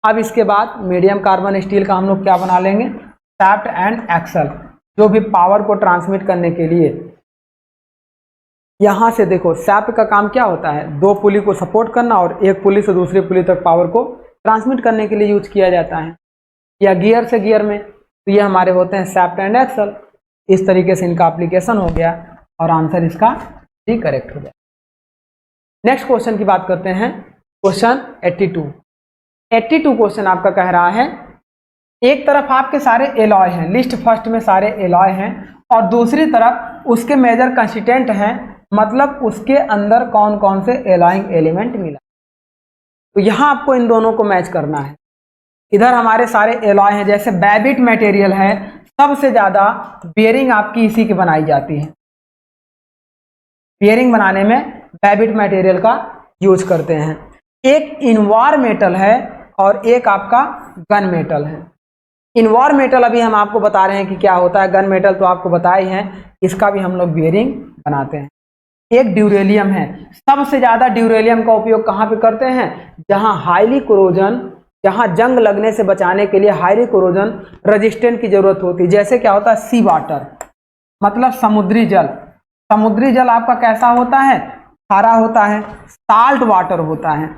अब इसके बाद मीडियम कार्बन स्टील का हम लोग क्या बना लेंगे, शाफ्ट एंड एक्सल, जो भी पावर को ट्रांसमिट करने के लिए। यहाँ से देखो शाफ्ट का काम क्या होता है, 2 पुली को सपोर्ट करना और एक पुली से दूसरी पुली तक पावर को ट्रांसमिट करने के लिए यूज किया जाता है, या गियर से गियर में, तो ये हमारे होते हैं शाफ्ट एंड एक्सल। इस तरीके से इनका एप्लीकेशन हो गया और आंसर इसका भी करेक्ट हो गया। नेक्स्ट क्वेश्चन की बात करते हैं, क्वेश्चन 82 क्वेश्चन आपका कह रहा है एक तरफ आपके सारे एलॉय हैं, लिस्ट फर्स्ट में सारे एलॉय हैं, और दूसरी तरफ उसके मेजर कंस्टिट्यूएंट हैं, मतलब उसके अंदर कौन कौन से एलॉइंग एलिमेंट मिला। तो यहां आपको इन दोनों को मैच करना है। इधर हमारे सारे एलॉय हैं, जैसे बैबिट मटेरियल है, सबसे ज्यादा बेयरिंग आपकी इसी की बनाई जाती है। बेयरिंग बनाने में बैबिट मटेरियल का यूज करते हैं। एक इनवार मेटल है और एक आपका गन मेटल है। इनवार मेटल अभी हम आपको बता रहे हैं कि क्या होता है, गन मेटल तो आपको बताया ही है, इसका भी हम लोग बेयरिंग बनाते हैं। एक ड्यूरेलियम है, सबसे ज्यादा ड्यूरेलियम का उपयोग कहाँ पे करते हैं, जहां हाईली कोरोजन, जहां जंग लगने से बचाने के लिए हाईली कोरोजन रेजिस्टेंट की जरूरत होती है। जैसे क्या होता है, सी वाटर, मतलब समुद्री जल। समुद्री जल आपका कैसा होता है, खारा होता है, साल्ट वाटर होता है,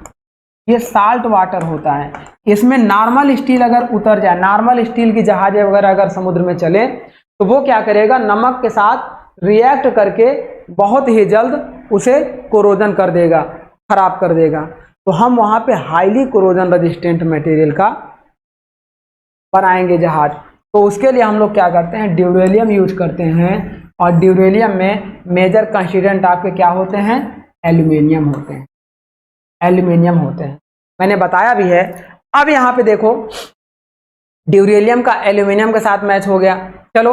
ये साल्ट वाटर होता है। इसमें नॉर्मल स्टील अगर उतर जाए, नॉर्मल स्टील की जहाज वगैरह अगर समुद्र में चले, तो वो क्या करेगा, नमक के साथ रिएक्ट करके बहुत ही जल्द उसे कोरोजन कर देगा, खराब कर देगा। तो हम वहां पे हाईली कोरोजन रेजिस्टेंट मटेरियल का बनाएंगे जहाज। तो उसके लिए हम लोग क्या करते हैं, ड्यूरेलियम यूज करते हैं, और ड्यूरेलियम में मेजर कंस्टिट्यूएंट आपके क्या होते हैं, एल्यूमिनियम होते हैं, एल्यूमिनियम होते हैं, मैंने बताया भी है। अब यहाँ पे देखो, ड्यूरेलियम का एल्यूमिनियम के साथ मैच हो गया। चलो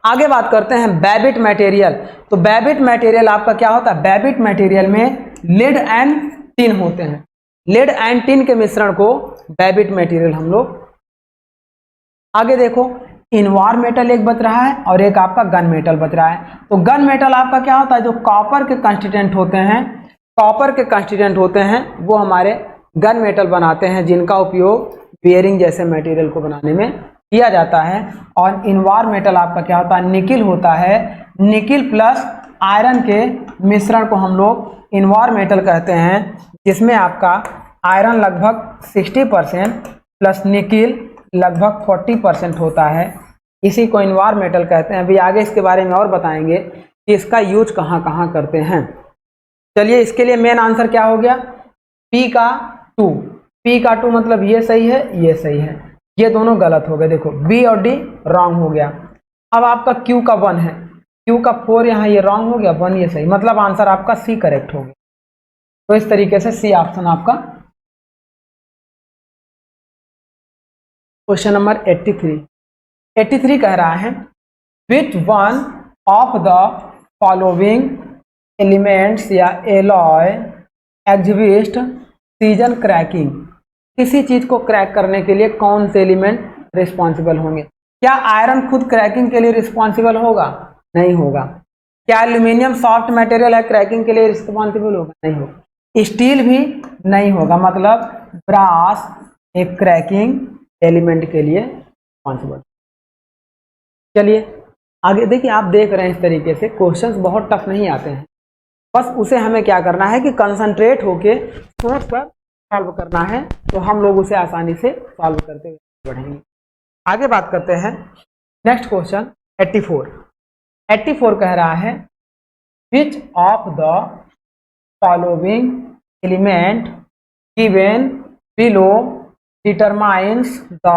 आगे बात करते हैं बैबिट मटेरियल। तो बैबिट मटेरियल आपका क्या होता है, बैबिट मटेरियल में लेड एंड टिन होते हैं। लेड एंड टिन के मिश्रण को बैबिट मटेरियल हम लोग। आगे देखो, इनवार मेटल एक बच रहा है और एक आपका गन मेटल बच रहा है। तो गन मेटल आपका क्या होता है, जो कॉपर के कंस्टिट्यूएंट होते हैं, कॉपर के कंस्टिट्यूएंट होते हैं, वो हमारे गन मेटल बनाते हैं, जिनका उपयोग बेयरिंग जैसे मटेरियल को बनाने में किया जाता है। और इनवार मेटल आपका क्या होता है, निकिल होता है। निकिल प्लस आयरन के मिश्रण को हम लोग इनवार मेटल कहते हैं, जिसमें आपका आयरन लगभग 60% प्लस निकिल लगभग 40% होता है। इसी को इनवार मेटल कहते हैं। अभी आगे इसके बारे में और बताएंगे कि इसका यूज कहाँ कहाँ करते हैं। चलिए, इसके लिए मेन आंसर क्या हो गया, P का 2, P का 2 मतलब ये सही है, ये सही है, ये दोनों गलत हो गए। देखो B और D रॉन्ग हो गया। अब आपका Q का 1 है, Q का 4 यहाँ ये रॉन्ग हो गया, 1 ये सही, मतलब आंसर आपका C करेक्ट हो गया। तो इस तरीके से C ऑप्शन आपका। क्वेश्चन नंबर 83 कह रहा है, which one of the following elements या एलॉय एग्जिबिट सीजन क्रैकिंग। किसी चीज को क्रैक करने के लिए कौन से एलिमेंट रिस्पॉन्सिबल होंगे। क्या आयरन खुद क्रैकिंग के लिए रिस्पॉन्सिबल होगा, नहीं होगा। क्या एल्यूमिनियम सॉफ्ट मटेरियल है, क्रैकिंग के लिए रिस्पॉन्सिबल होगा, नहीं होगा। स्टील भी नहीं होगा, मतलब ब्रास एक क्रैकिंग एलिमेंट के लिए रिस्पॉन्सिबल। चलिए आगे देखिए, आप देख रहे हैं इस तरीके से क्वेश्चंस बहुत टफ नहीं आते हैं, बस उसे हमें क्या करना है कि कंसंट्रेट होके सोच कर सॉल्व करना है, तो हम लोग उसे आसानी से सॉल्व करते हुए बढ़ेंगे। आगे बात करते हैं नेक्स्ट क्वेश्चन 84 कह रहा है, which of the following element given below determines the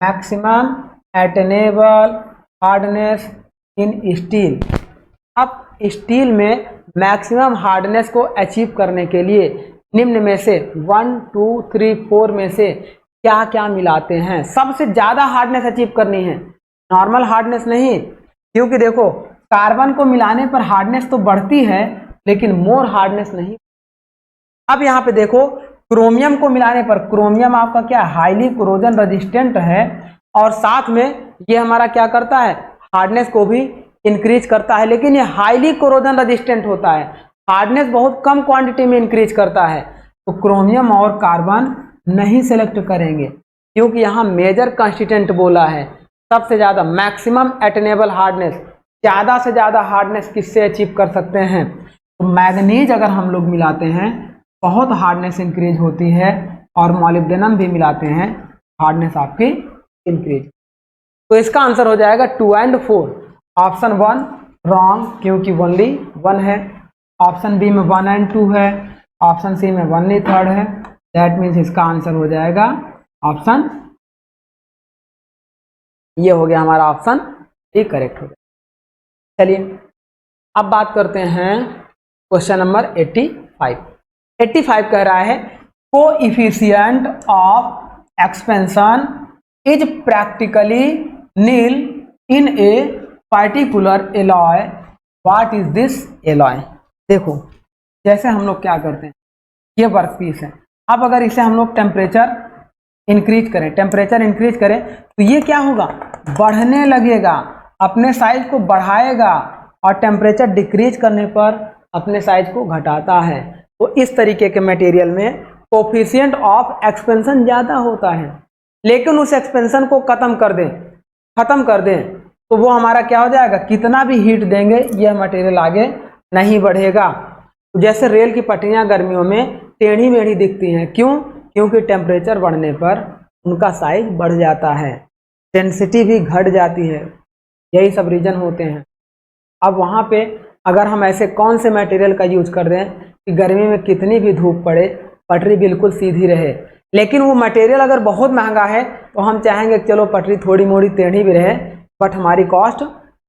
maximum attainable hardness in steel. अब स्टील में मैक्सिमम हार्डनेस को अचीव करने के लिए निम्न में से 1 2 3 4 में से क्या क्या मिलाते हैं। सबसे ज्यादा हार्डनेस अचीव करनी है, नॉर्मल हार्डनेस नहीं, क्योंकि देखो कार्बन को मिलाने पर हार्डनेस तो बढ़ती है लेकिन मोर हार्डनेस नहीं। अब यहाँ पे देखो, क्रोमियम को मिलाने पर, क्रोमियम आपका क्या हाईली कोरोजन रेजिस्टेंट है, और साथ में ये हमारा क्या करता है, हार्डनेस को भी इंक्रीज करता है, लेकिन ये हाईली कोरोजन रेजिस्टेंट होता है, हार्डनेस बहुत कम क्वांटिटी में इंक्रीज करता है। तो क्रोमियम और कार्बन नहीं सेलेक्ट करेंगे, क्योंकि यहाँ मेजर कंस्टिट्यूएंट बोला है। सबसे ज्यादा मैक्सिमम एटेनेबल हार्डनेस, ज्यादा से ज्यादा हार्डनेस किससे अचीव कर सकते हैं, तो मैग्नीज अगर हम लोग मिलाते हैं बहुत हार्डनेस इंक्रीज होती है, और मॉलिब्डेनम भी मिलाते हैं हार्डनेस आपकी इंक्रीज। तो इसका आंसर हो जाएगा 2 and 4। ऑप्शन 1 रॉन्ग, क्योंकि ओनली 1 है। ऑप्शन बी में 1 and 2 है, ऑप्शन सी में ओनली 3rd है। दैट मीन्स इसका आंसर हो जाएगा ऑप्शन ये हो गया हमारा ऑप्शन डी करेक्ट हो गया। चलिए अब बात करते हैं क्वेश्चन नंबर 85। 85 कह रहा है coefficient of expansion is practically nil in a particular alloy, what is this alloy. देखो जैसे हम लोग क्या करते हैं, ये वर्कपीस है, अब अगर इसे हम लोग टेम्परेचर इंक्रीज करें तो ये क्या होगा, बढ़ने लगेगा, अपने साइज को बढ़ाएगा, और टेम्परेचर डिक्रीज करने पर अपने साइज को घटाता है। तो इस तरीके के मटेरियल में कोएफिशिएंट ऑफ एक्सपेंशन ज़्यादा होता है, लेकिन उस एक्सपेंशन को खत्म कर दें तो वो हमारा क्या हो जाएगा, कितना भी हीट देंगे यह मटेरियल आगे नहीं बढ़ेगा। तो जैसे रेल की पटरियां गर्मियों में टेढ़ी मेढ़ी दिखती हैं, क्यों, क्योंकि टेम्परेचर बढ़ने पर उनका साइज बढ़ जाता है, डेंसिटी भी घट जाती है, यही सब रीजन होते हैं। अब वहाँ पे अगर हम ऐसे कौन से मटेरियल का यूज कर रहे हैं कि गर्मी में कितनी भी धूप पड़े पटरी बिल्कुल सीधी रहे, लेकिन वो मटेरियल अगर बहुत महंगा है तो हम चाहेंगे चलो पटरी थोड़ी मोड़ी टेढ़ी भी रहे बट हमारी कॉस्ट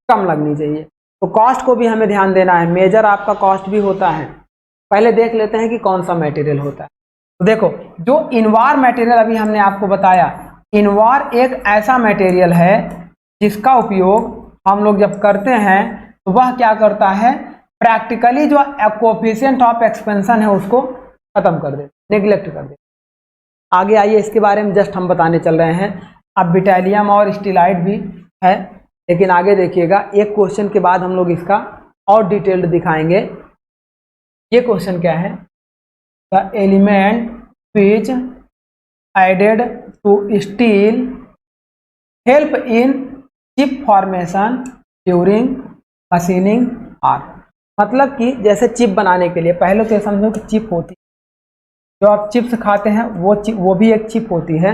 कम लगनी चाहिए। तो कॉस्ट को भी हमें ध्यान देना है, मेजर आपका कॉस्ट भी होता है। पहले देख लेते हैं कि कौन सा मटेरियल होता है। तो देखो जो इनवार मटेरियल अभी हमने आपको बताया, इनवार एक ऐसा मटेरियल है जिसका उपयोग हम लोग जब करते हैं तो वह क्या करता है, प्रैक्टिकली जो कोएफिशिएंट ऑफ एक्सपेंशन है उसको खत्म कर दे, नेग्लेक्ट कर दे। आगे आइए इसके बारे में जस्ट हम बताने चल रहे हैं। अब ब्यूटाइलियम और स्टीलाइट भी है, लेकिन आगे देखिएगा एक क्वेश्चन के बाद हम लोग इसका और डिटेल्ड दिखाएंगे। ये क्वेश्चन क्या है, the element which added to steel help in chip formation during machining are. मतलब कि जैसे चिप बनाने के लिए पहले तो ये समझो कि चिप होती है, जो आप चिप्स खाते हैं वो भी एक चिप होती है,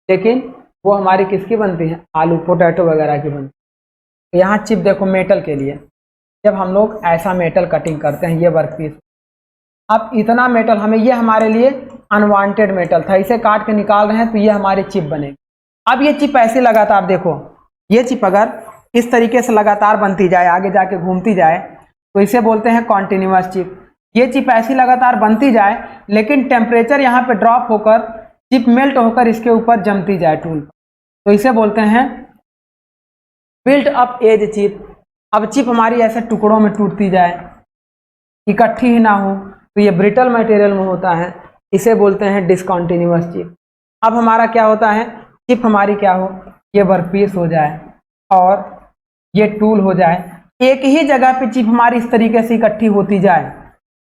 लेकिन वो हमारी किसकी बनती है, आलू पोटैटो वगैरह की बनती है। तो यहाँ चिप देखो मेटल के लिए, जब हम लोग ऐसा मेटल कटिंग करते हैं, ये वर्कपीस, अब इतना मेटल हमें, ये हमारे लिए अनवांटेड मेटल था, इसे काट के निकाल रहे हैं तो ये हमारी चिप बनेगी। अब ये चिप ऐसे लगातार देखो, ये चिप अगर इस तरीके से लगातार बनती जाए, आगे जाके घूमती जाए, तो इसे बोलते हैं कॉन्टिन्यूअस चिप। ये चिप ऐसी लगातार बनती जाए, लेकिन टेम्परेचर यहाँ पे ड्रॉप होकर चिप मेल्ट होकर इसके ऊपर जमती जाए टूल पर, तो इसे बोलते हैं बिल्ट अप एज चिप। अब चिप हमारी ऐसे टुकड़ों में टूटती जाए, इकट्ठी ही ना हो, तो ये ब्रिटल मटेरियल में होता है, इसे बोलते हैं डिसकॉन्टिन्यूअस चिप। अब हमारा क्या होता है, चिप हमारी क्या हो, ये वर्कपीस हो जाए और ये टूल हो जाए, एक ही जगह पे चिप हमारी इस तरीके से इकट्ठी होती जाए,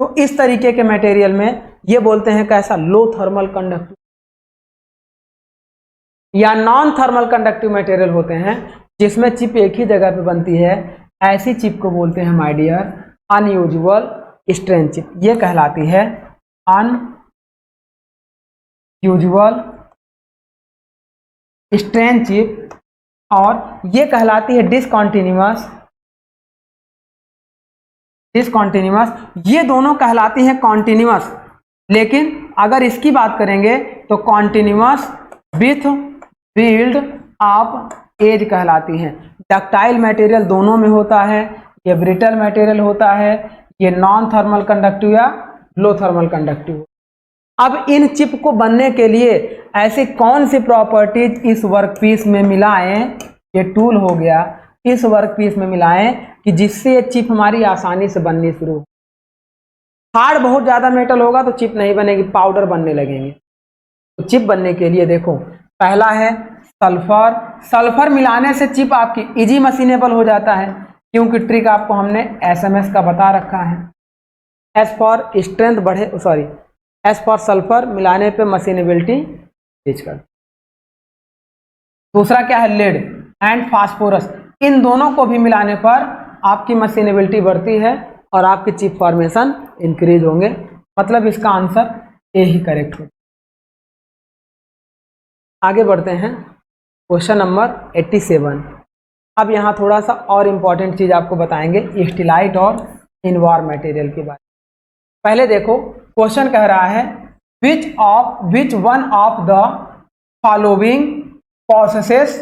तो इस तरीके के मटेरियल में ये बोलते हैं कैसा, लो थर्मल कंडक्टिव या नॉन थर्मल कंडक्टिव मटेरियल होते हैं, जिसमें चिप एक ही जगह पे बनती है। ऐसी चिप को बोलते हैं my dear unusual strain chip. ये कहलाती है अनयूजुअल स्ट्रेन चिप, और ये कहलाती है डिसकॉन्टिन्यूअस। ये दोनों कहलाती हैं कॉन्टिन्यूअस, लेकिन अगर इसकी बात करेंगे तो continuous with build up edge कहलाती हैं। डक्टाइल मटेरियल दोनों में होता है, ये ब्रिटल मटेरियल होता है, ये नॉन थर्मल कंडक्टिव या लो थर्मल कंडक्टिव। अब इन चिप को बनने के लिए ऐसी कौन सी प्रॉपर्टीज इस वर्कपीस में मिलाएं, ये टूल हो गया, इस वर्कपीस में मिलाएं कि जिससे ये चिप हमारी आसानी से बननी शुरू हो। हार्ड बहुत ज़्यादा मेटल होगा तो चिप नहीं बनेगी, पाउडर बनने लगेंगे। तो चिप बनने के लिए देखो, पहला है सल्फर। सल्फर मिलाने से चिप आपकी इजी मशीनेबल हो जाता है, क्योंकि ट्रिक आपको हमने एसएमएस का बता रखा है। एस फॉर स्ट्रेंथ बढ़े, सॉरी एस फॉर सल्फर, मिलाने पे मशीनेबिलिटी तेज कर। दूसरा क्या है, लेड एंड फास्फोरस। इन दोनों को भी मिलाने पर आपकी मशीनेबिलिटी बढ़ती है और आपकी चिप फॉर्मेशन इंक्रीज होंगे। मतलब इसका आंसर ए ही करेक्ट हो। आगे बढ़ते हैं क्वेश्चन नंबर 87। अब यहाँ थोड़ा सा और इम्पॉर्टेंट चीज़ आपको बताएंगे स्टीलाइट और इनवार मटेरियल के बारे में। पहले देखो क्वेश्चन कह रहा है which one of the following processes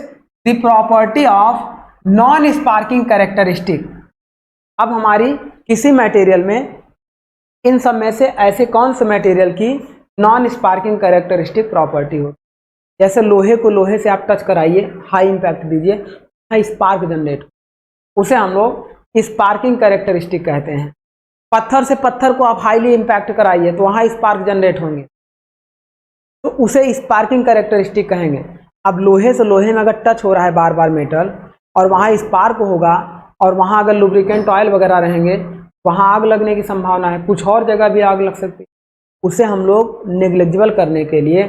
the property of non sparking characteristic. अब हमारी किसी मटेरियल में, इन सब में से ऐसे कौन से मटेरियल की नॉन स्पार्किंग कैरेक्टरिस्टिक प्रॉपर्टी हो? जैसे लोहे को लोहे से आप टच कराइए, हाई इम्पैक्ट दीजिए, हाई स्पार्क जनरेट, उसे हम लोग स्पार्किंग कैरेक्टरिस्टिक कहते हैं। पत्थर से पत्थर को आप हाईली इम्पैक्ट कराइए तो वहाँ स्पार्क जनरेट होंगे, तो उसे स्पार्किंग कैरेक्टरिस्टिक कहेंगे। अब लोहे से लोहे में अगर टच हो रहा है बार बार मेटल और वहाँ स्पार्क होगा, और वहाँ अगर लुब्रिकेंट ऑयल वगैरह रहेंगे, वहाँ आग लगने की संभावना है, कुछ और जगह भी आग लग सकती है। उसे हम लोग नेग्लिजिबल करने के लिए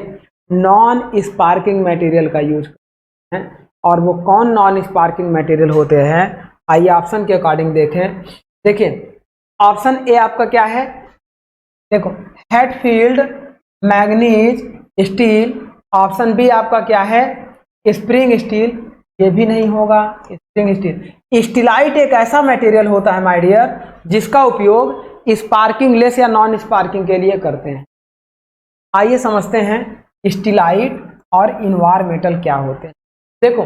नॉन स्पार्किंग मटेरियल का यूज करते हैं। और वो कौन नॉन स्पार्किंग मटेरियल होते हैं, आइए ऑप्शन के अकॉर्डिंग देखें। देखिए ऑप्शन ए आपका क्या है, देखो Hatfield, manganese, steel. Option B आपका क्या है, स्प्रिंग स्टील, ये भी नहीं होगा स्प्रिंग स्टील। स्टीलाइट एक ऐसा मटेरियल होता है माय डियर जिसका उपयोग स्पार्किंग लेस या नॉन स्पार्किंग के लिए करते हैं। आइए समझते हैं स्टीलाइट और इन्वायरमेंटल क्या होते हैं। देखो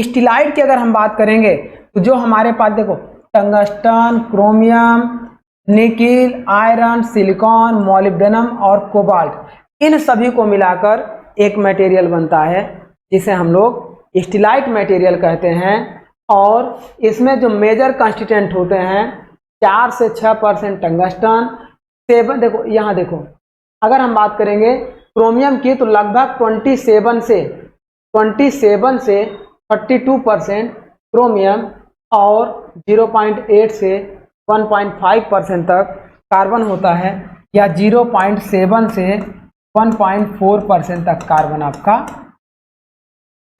स्टीलाइट की अगर हम बात करेंगे तो जो हमारे पास देखो tungsten, chromium, nickel, iron, silicon, molybdenum और कोबाल्ट, इन सभी को मिलाकर एक मटेरियल बनता है जिसे हम लोग स्टीलाइट मटेरियल कहते हैं। और इसमें जो मेजर कंस्टिट्यूएंट होते हैं 4 से 6% टंगस्टन, 7, देखो यहाँ देखो अगर हम बात करेंगे क्रोमियम की तो लगभग 27 से 32% क्रोमियम और 0.8 से 1.5% तक कार्बन होता है, या 0.7 से 1.4% तक कार्बन आपका।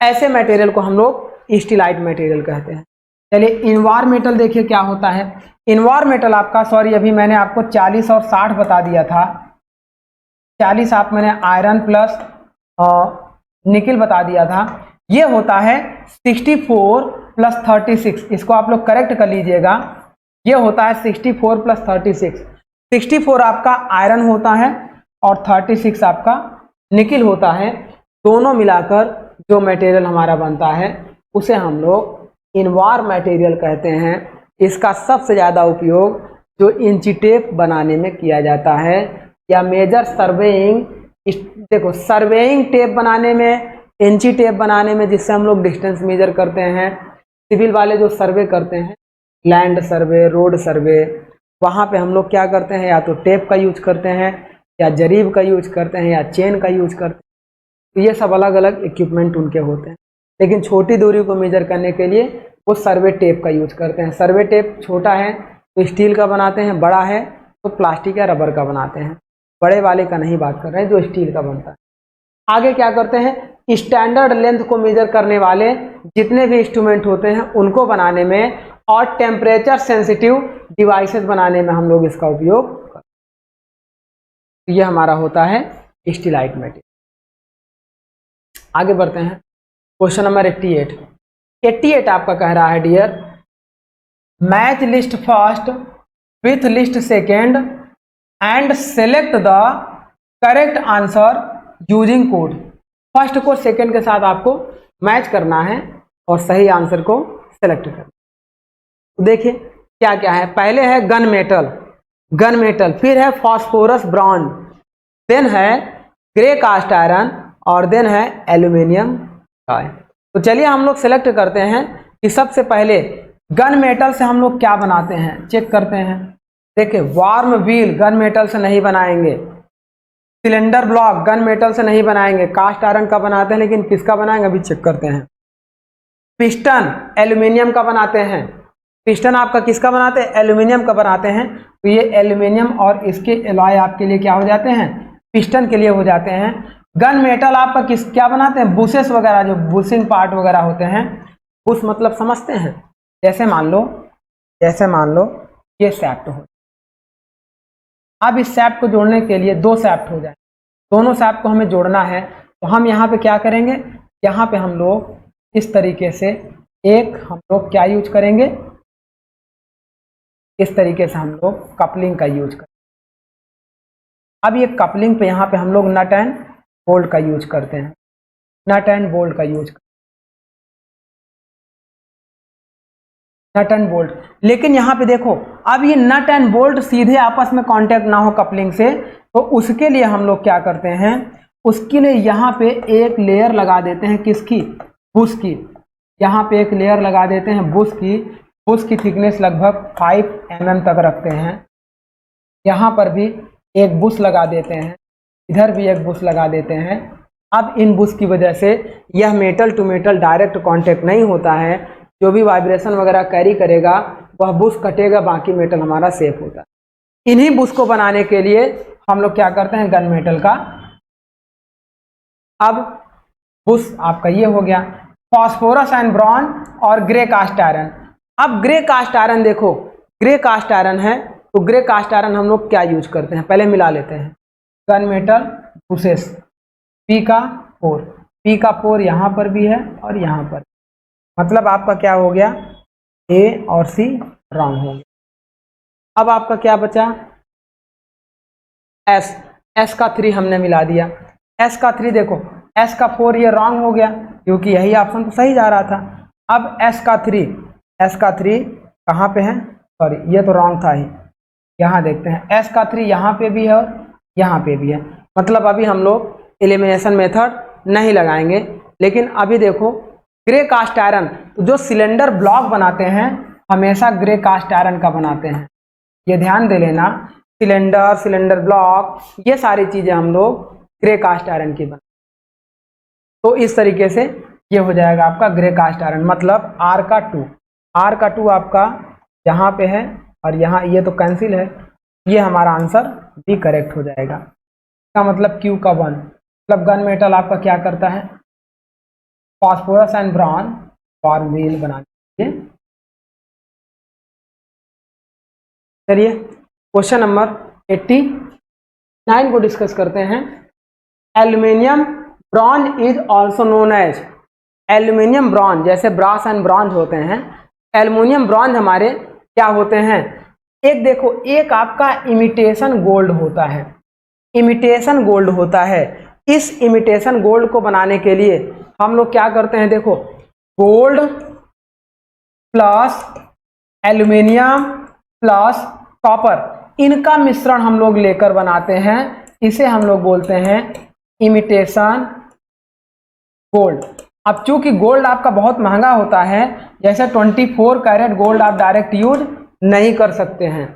ऐसे मटेरियल को हम लोग स्टीलाइट मटेरियल कहते हैं। चलिए इन्वायरमेंटल देखिए क्या होता है। इन्वायरमेंटल आपका, सॉरी अभी मैंने आपको 40 और 60 बता दिया था। 40 आप मैंने आयरन प्लस निकिल बता दिया था। ये होता है 64 प्लस 36, इसको आप लोग करेक्ट कर लीजिएगा। ये होता है 64 प्लस 36। 64 आपका आयरन होता है और 36 आपका निकिल होता है। दोनों मिलाकर जो मटेरियल हमारा बनता है उसे हम लोग इन्वायर मटेरियल कहते हैं। इसका सबसे ज़्यादा उपयोग जो इंची टेप बनाने में किया जाता है, या मेजर सर्वेइंग, देखो सर्वेइंग टेप बनाने में, इंची टेप बनाने में जिससे हम लोग डिस्टेंस मेजर करते हैं। सिविल वाले जो सर्वे करते हैं, लैंड सर्वे, रोड सर्वे, वहाँ पे हम लोग क्या करते हैं, या तो टेप का यूज करते हैं, या जरीब का यूज करते हैं, या चेन का यूज करते हैं। तो ये सब अलग अलग इक्विपमेंट उनके होते हैं। लेकिन छोटी दूरी को मेजर करने के लिए वो सर्वे टेप का यूज करते हैं। सर्वे टेप छोटा है तो स्टील का बनाते हैं, बड़ा है तो प्लास्टिक या रबर का बनाते हैं। बड़े वाले का नहीं बात कर रहे हैं जो स्टील का बनता है। आगे क्या करते हैं, स्टैंडर्ड लेंथ को मेजर करने वाले जितने भी इंस्ट्रूमेंट होते हैं उनको बनाने में, और टेम्परेचर सेंसिटिव डिवाइसेस बनाने में हम लोग इसका उपयोग करते हैं। ये हमारा होता है स्टीलाइट मटेरियल। आगे बढ़ते हैं, क्वेश्चन नंबर 88 आपका कह रहा है dear, match list first with list second and select the correct answer using code. First को सेकेंड के साथ आपको मैच करना है और सही आंसर को सेलेक्ट करना। तो देखिए क्या क्या है, पहले है गन मेटल, फिर है फॉस्फोरस ब्रॉन्ज, देन है ग्रे कास्ट आयरन, और देन है एल्यूमिनियम काय। तो चलिए हम लोग सेलेक्ट करते हैं कि सबसे पहले गन मेटल से हम लोग क्या बनाते हैं, चेक करते हैं। देखिए वार्म व्हील गन मेटल से नहीं बनाएंगे, सिलेंडर ब्लॉक गन मेटल से नहीं बनाएंगे, कास्ट आयरन का बनाते हैं, लेकिन किसका बनाएंगे अभी चेक करते हैं। पिस्टन एल्यूमिनियम का बनाते हैं, पिस्टन आपका किसका बनाते हैं, एल्यूमिनियम का बनाते हैं। तो ये एल्यूमिनियम और इसके एलॉय आपके लिए क्या हो जाते हैं, पिस्टन के लिए हो जाते हैं। गन मेटल आपका क्या बनाते हैं, बुशेस वगैरह, जो बुशिंग पार्ट वगैरह होते हैं। बुश मतलब समझते हैं, जैसे मान लो ये सैप्ट हो। अब इस सैप्ट को जोड़ने के लिए 2 सैप्ट हो जाए, दोनों सैप्ट को हमें जोड़ना है। तो हम यहाँ पे क्या करेंगे, यहाँ पे हम लोग इस तरीके से एक हम लोग क्या यूज करेंगे, इस तरीके से हम लोग कपलिंग का यूज करेंगे। अब ये कपलिंग पे यहाँ पे हम लोग नट एंड बोल्ट का यूज करते हैं, नट एंड बोल्ट का यूज। Nut and bolt. लेकिन यहाँ पे देखो, अब ये नट एंड बोल्ट सीधे आपस में कांटेक्ट ना हो कपलिंग से, तो उसके लिए हम लोग क्या करते हैं, उसके लिए यहाँ पे एक लेयर लगा देते हैं, किसकी, बुश की। यहाँ पे एक लेयर लगा देते हैं बुश की। बुश की थिकनेस लगभग 5 mm तक रखते हैं। यहाँ पर भी एक बुश लगा देते हैं, इधर भी एक बुश लगा देते हैं। अब इन बुश की वजह से यह metal to metal direct contact नहीं होता है, जो भी वाइब्रेशन वगैरह कैरी करेगा वह बुश कटेगा, बाकी मेटल हमारा सेफ होता है। इन्हीं बुश को बनाने के लिए हम लोग क्या करते हैं, गन मेटल का। अब बुश आपका ये हो गया, फास्फोरस एंड ब्रॉन्ज और ग्रे कास्ट आयरन। अब ग्रे कास्ट आयरन देखो, ग्रे कास्ट आयरन है, तो ग्रे कास्ट आयरन हम लोग क्या यूज करते हैं, पहले मिला लेते हैं। गन मेटल बुशेस, पी का 4, पी का 4 यहाँ पर भी है और यहाँ पर, मतलब आपका क्या हो गया, ए और सी रॉन्ग हो गया। अब आपका क्या बचा, एस, एस का 3 हमने मिला दिया। एस का 3 देखो, एस का 4 ये रॉन्ग हो गया, क्योंकि यही ऑप्शन तो सही जा रहा था। अब एस का 3, एस का 3 कहाँ पे है, सॉरी ये तो रॉन्ग था ही, यहाँ देखते हैं। एस का 3 यहाँ पे भी है और यहाँ पे भी है, मतलब अभी हम लोग एलिमिनेशन मेथड नहीं लगाएंगे। लेकिन अभी देखो, ग्रे कास्ट आयरन, तो जो सिलेंडर ब्लॉक बनाते हैं हमेशा ग्रे कास्ट आयरन का बनाते हैं, ये ध्यान दे लेना। सिलेंडर, सिलेंडर ब्लॉक, ये सारी चीजें हम लोग ग्रे कास्ट आयरन की बनाते। तो इस तरीके से ये हो जाएगा आपका ग्रे कास्ट आयरन, मतलब आर का 2, आर का 2 आपका यहाँ पे है और यहाँ ये तो कैंसिल है, ये हमारा आंसर भी करेक्ट हो जाएगा। इसका मतलब क्यू का 1, मतलब गन मेटल आपका क्या करता है, phosphorus and bronze form wheel बनाने के लिए। चलिए क्वेश्चन नंबर 89 को डिस्कस करते हैं। Aluminium bronze is also known as, aluminium bronze जैसे ब्रास एंड ब्रॉन्ज होते हैं, एल्यूमिनियम ब्रॉन्ज हमारे क्या होते हैं, एक देखो, एक आपका इमिटेशन गोल्ड होता है, इमिटेशन गोल्ड होता है। इस इमिटेशन गोल्ड को बनाने के लिए हम लोग क्या करते हैं, देखो, gold plus aluminium plus copper, इनका मिश्रण हम लोग लेकर बनाते हैं, इसे हम लोग बोलते हैं इमिटेशन गोल्ड। अब चूंकि गोल्ड आपका बहुत महंगा होता है, जैसे 24 कैरेट गोल्ड आप डायरेक्ट यूज नहीं कर सकते हैं,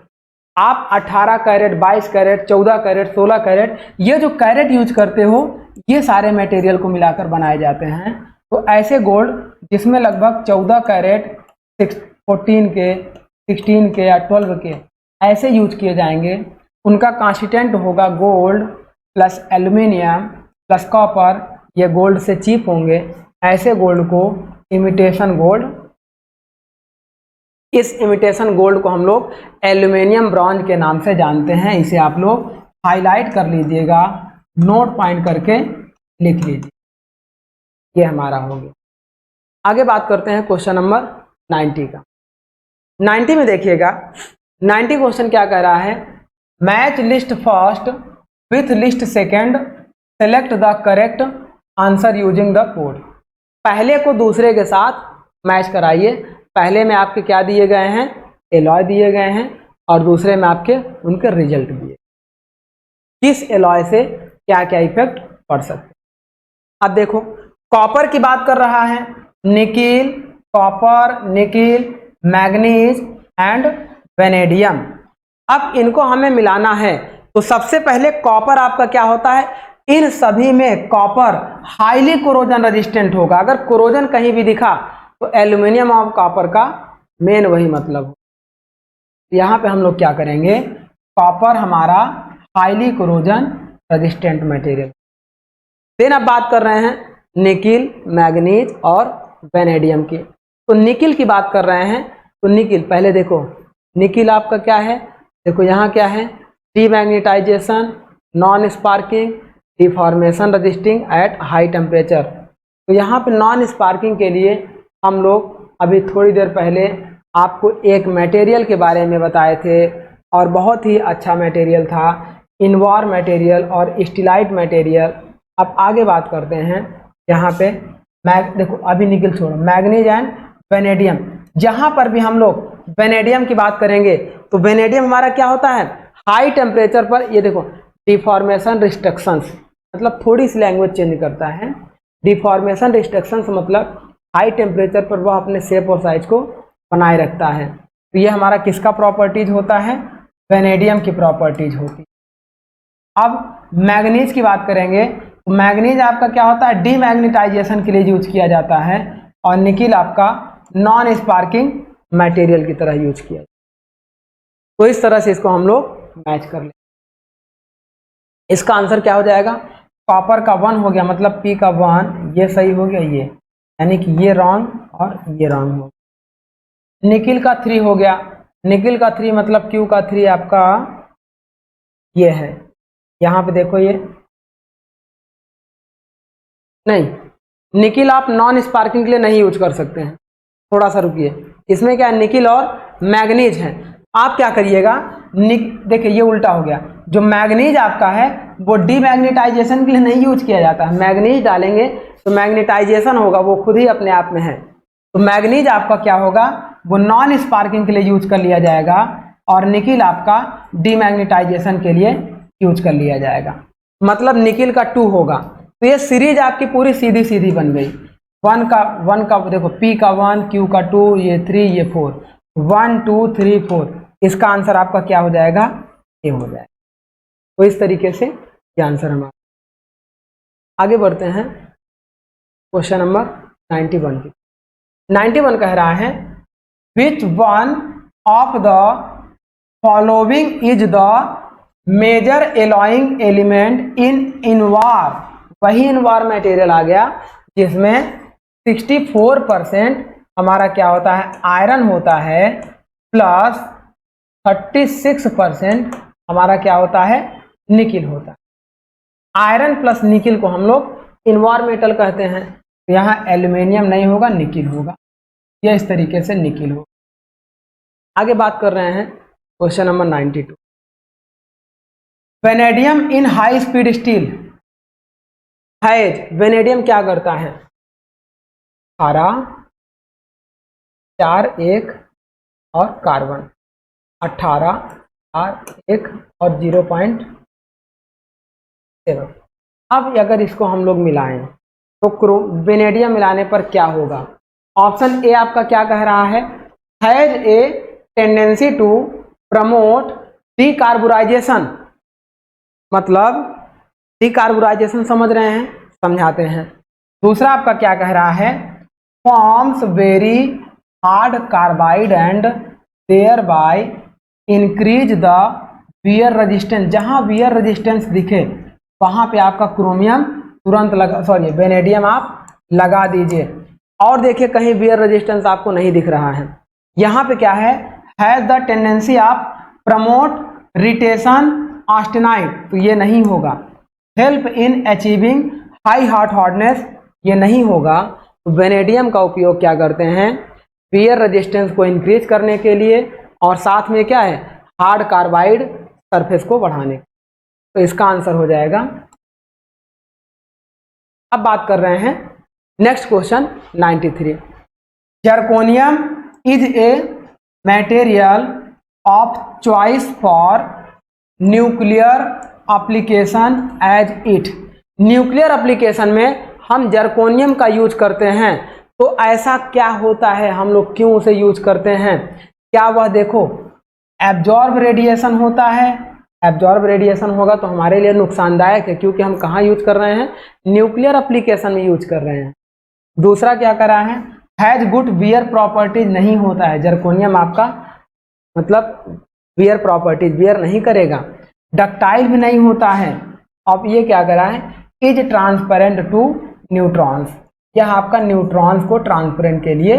आप 18 कैरेट, 22 कैरेट, 14 कैरेट, 16 कैरेट, ये जो कैरेट यूज करते हो ये सारे मटेरियल को मिलाकर बनाए जाते हैं। तो ऐसे गोल्ड जिसमें लगभग 14 कैरेट, 14 के, 16 के या 12 के ऐसे यूज किए जाएंगे, उनका कॉन्स्टिट्यूएंट होगा gold plus aluminium plus copper, ये गोल्ड से चीप होंगे। ऐसे गोल्ड को इमिटेशन गोल्ड, इस इमिटेशन गोल्ड को हम लोग एल्यूमिनियम ब्रॉन्ज के नाम से जानते हैं। इसे आप लोग हाईलाइट कर लीजिएगा, नोट पॉइंट करके लिख लीजिए, ये हमारा हो गया। आगे बात करते हैं क्वेश्चन नंबर 90 का। 90 में देखिएगा, 90 क्वेश्चन क्या कह रहा है, match list first with list second, select the correct answer using the code. पहले को दूसरे के साथ मैच कराइए। पहले में आपके क्या दिए गए हैं, एलॉय दिए गए हैं, और दूसरे में आपके उनके रिजल्ट दिए, किस एलॉय से क्या क्या इफेक्ट पड़ सकते। अब देखो, कॉपर की बात कर रहा है, nickel, copper, nickel, manganese and vanadium. अब इनको हमें मिलाना है, तो सबसे पहले कॉपर आपका क्या होता है, इन सभी में कॉपर हाईली कोरोजन रेजिस्टेंट होगा। अगर कोरोजन कहीं भी दिखा तो एल्यूमिनियम और कॉपर का मेन वही मतलब हो। यहाँ पे हम लोग क्या करेंगे, कॉपर हमारा highly corrosion resistant material. Then अब बात कर रहे हैं निकिल, मैग्नीज और वेनेडियम की। तो निकिल की बात कर रहे हैं, तो निकिल पहले देखो, निकिल आपका क्या है, देखो यहाँ क्या है, demagnetisation, non sparking, deformation resisting at high temperature. तो यहाँ पे नॉन स्पार्किंग के लिए हम लोग अभी थोड़ी देर पहले आपको एक मटेरियल के बारे में बताए थे, और बहुत ही अच्छा मटेरियल था, इनवार मटेरियल और स्टीलाइट मटेरियल। अब आगे बात करते हैं यहाँ पे देखो, अभी निकिल छोड़ो, मैग्नीज एंड वेनेडियम। जहां पर भी हम लोग वेनेडियम की बात करेंगे तो वेनेडियम हमारा क्या होता है, हाई टेम्परेचर पर, ये देखो डिफॉर्मेशन रिस्ट्रिक्शंस, मतलब थोड़ी सी लैंग्वेज चेंज करता है। डिफॉर्मेशन रिस्ट्रिक्शंस मतलब हाई टेम्परेचर पर वह अपने शेप और साइज को बनाए रखता है। तो ये हमारा किसका प्रॉपर्टीज होता है, वेनेडियम की प्रॉपर्टीज होती है। अब मैग्नीज की बात करेंगे तो मैग्नीज आपका क्या होता है, डीमैग्नेटाइजेशन के लिए यूज किया जाता है, और निकिल आपका नॉन स्पार्किंग मटेरियल की तरह यूज किया जाता है। तो इस तरह से इसको हम लोग मैच कर लें। इसका आंसर क्या हो जाएगा, कॉपर का 1 हो गया, मतलब पी का 1, ये सही हो गया, ये यानी कि ये रॉन्ग और ये रॉन्ग हो गया। निकिल का 3 हो गया, निकिल का 3 मतलब क्यू का 3 आपका ये है, यहाँ पे देखो ये नहीं, निकिल आप नॉन स्पार्किंग के लिए नहीं यूज कर सकते हैं। थोड़ा सा रुकिए, इसमें क्या है, निकिल और मैग्नीज है। आप क्या करिएगा, देखिए ये उल्टा हो गया, जो मैग्नीज आपका है वो डीमैग्नेटाइजेशन के लिए नहीं यूज किया जाता है। मैग्नीज डालेंगे तो मैग्नेटाइजेशन होगा, वो खुद ही अपने आप में है। तो मैग्नीज आपका क्या होगा, वो नॉन स्पार्किंग के लिए यूज कर लिया जाएगा, और निकिल आपका डीमैग्नेटाइजेशन के लिए यूज कर लिया जाएगा, मतलब निकिल का 2 होगा। तो ये सीरीज आपकी पूरी सीधी सीधी बन गई। 1 का देखो, P का 1, Q का 2, ये 3, ये 4, 1 2 3 4, इसका आंसर आपका क्या हो जाएगा, ये हो जाएगा। तो इस तरीके से ये आंसर हमारा। आगे बढ़ते हैं क्वेश्चन नंबर 91 की। 91 कह रहा है, which one of the following is the major alloying element in Invar, वही इनवार मटेरियल आ गया जिसमें 64% हमारा क्या होता है, आयरन होता है, प्लस 36% हमारा क्या होता है, निकिल होता है। आयरन प्लस निकिल को हम लोग इनवार मेटल कहते हैं। तो यहाँ एल्यूमिनियम नहीं होगा, निकिल होगा, यह इस तरीके से निकिल होगा। आगे बात कर रहे हैं question number 92। Vanadium in high speed steel has, vanadium क्या करता है, 18 4 1 और कार्बन, 18 4 1 और 0.7। अब अगर इसको हम लोग मिलाएं तो वेनेडियम मिलाने पर क्या होगा। ऑप्शन ए आपका क्या कह रहा है, has a tendency to promote decarburisation, मतलब डीकार्बोराइजेशन समझ रहे हैं, समझाते हैं। दूसरा आपका क्या कह रहा है, forms very hard carbide and thereby increase the wear resistance, जहां वियर रेजिस्टेंस दिखे वहां पे आपका क्रोमियम तुरंत लगा, सॉरी वेनेडियम आप लगा दीजिए। और देखिए कहीं वियर रेजिस्टेंस आपको नहीं दिख रहा है, यहाँ पे क्या है, has the tendency of promote retention austenite, तो ये नहीं होगा। Help in achieving high hot hardness, ये नहीं होगा। तो वेनेडियम का उपयोग क्या करते हैं, वियर रेजिस्टेंस को इंक्रीज करने के लिए, और साथ में क्या है, हार्ड कार्बाइड सरफेस को बढ़ाने। तो इसका आंसर हो जाएगा। अब बात कर रहे हैं next question 93। Zirconium is a material of choice for nuclear application as it, nuclear application में हम जर्कोनियम का यूज करते हैं। तो ऐसा क्या होता है, हम लोग क्यों उसे यूज करते हैं, क्या वह देखो एब्जॉर्ब रेडिएशन होता है, एब्जॉर्ब रेडिएशन होगा तो हमारे लिए नुकसानदायक है, क्योंकि हम कहाँ यूज कर रहे हैं, न्यूक्लियर एप्लीकेशन में यूज कर रहे हैं। दूसरा क्या कर रहा है, हैज गुड वियर प्रॉपर्टीज, नहीं होता है जर्कोनियम आपका, मतलब वियर प्रॉपर्टीज, वियर नहीं करेगा। डक्टाइल भी नहीं होता है। अब ये क्या कर रहा है, इज ट्रांसपेरेंट टू न्यूट्रॉन्स, यह आपका न्यूट्रॉन्स को ट्रांसपेरेंट के लिए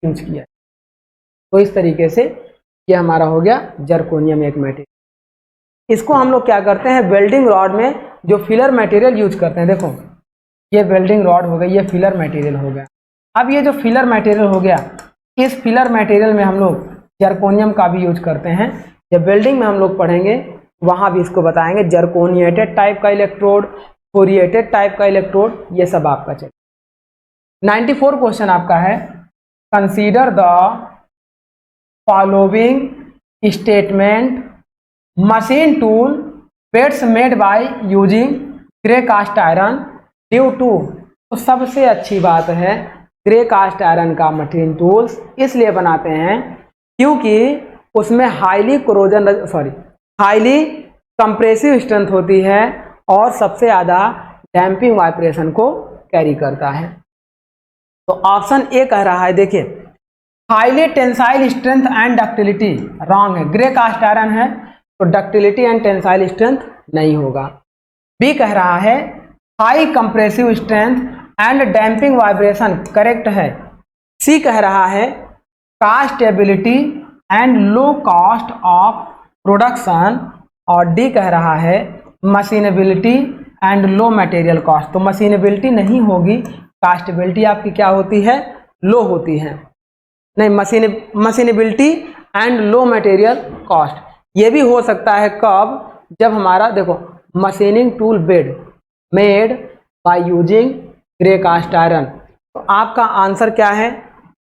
यूज किया। तो इस तरीके से ये हमारा हो गया जर्कोनियम एक मटेरियल। इसको हम लोग क्या करते हैं, वेल्डिंग रॉड में जो फिलर मटेरियल यूज करते हैं, देखो ये वेल्डिंग रॉड हो गई, ये फिलर मटेरियल हो गया। अब ये जो फिलर मटेरियल हो गया, इस फिलर मटेरियल में हम लोग जर्कोनियम का भी यूज करते हैं। जब वेल्डिंग में हम लोग पढ़ेंगे वहां भी इसको बताएंगे, जर्कोनिएटेड टाइप का इलेक्ट्रोड, फोरिएटेड टाइप का इलेक्ट्रोड, ये सब आपका चले। 94 क्वेश्चन आपका है, consider the following statement, machine tool beds made by using grey cast iron due to. तो सबसे अच्छी बात है ग्रे कास्ट आयरन का मशीन टूल्स इसलिए बनाते हैं क्योंकि उसमें हाईली कंप्रेसिव स्ट्रेंथ होती है और सबसे ज़्यादा डैम्पिंग वाइब्रेशन को कैरी करता है। तो ऑप्शन ए कह रहा है, देखिए highly tensile strength and ductility, wrong है। ग्रे कास्ट आयरन है तो डक्टिलिटी एंड टेंसाइल स्ट्रेंथ नहीं होगा। बी कह रहा है high compressive strength and damping vibration, correct है। सी कह रहा है castability and low cost of production, और डी कह रहा है machinability and low material cost. तो मशीनेबिलिटी नहीं होगी, कास्टेबिलिटी आपकी क्या होती है, लो होती है। नहीं, machinability and low material cost ये भी हो सकता है कब, जब हमारा देखो machining tool bed made by using grey cast iron. तो आपका आंसर क्या है,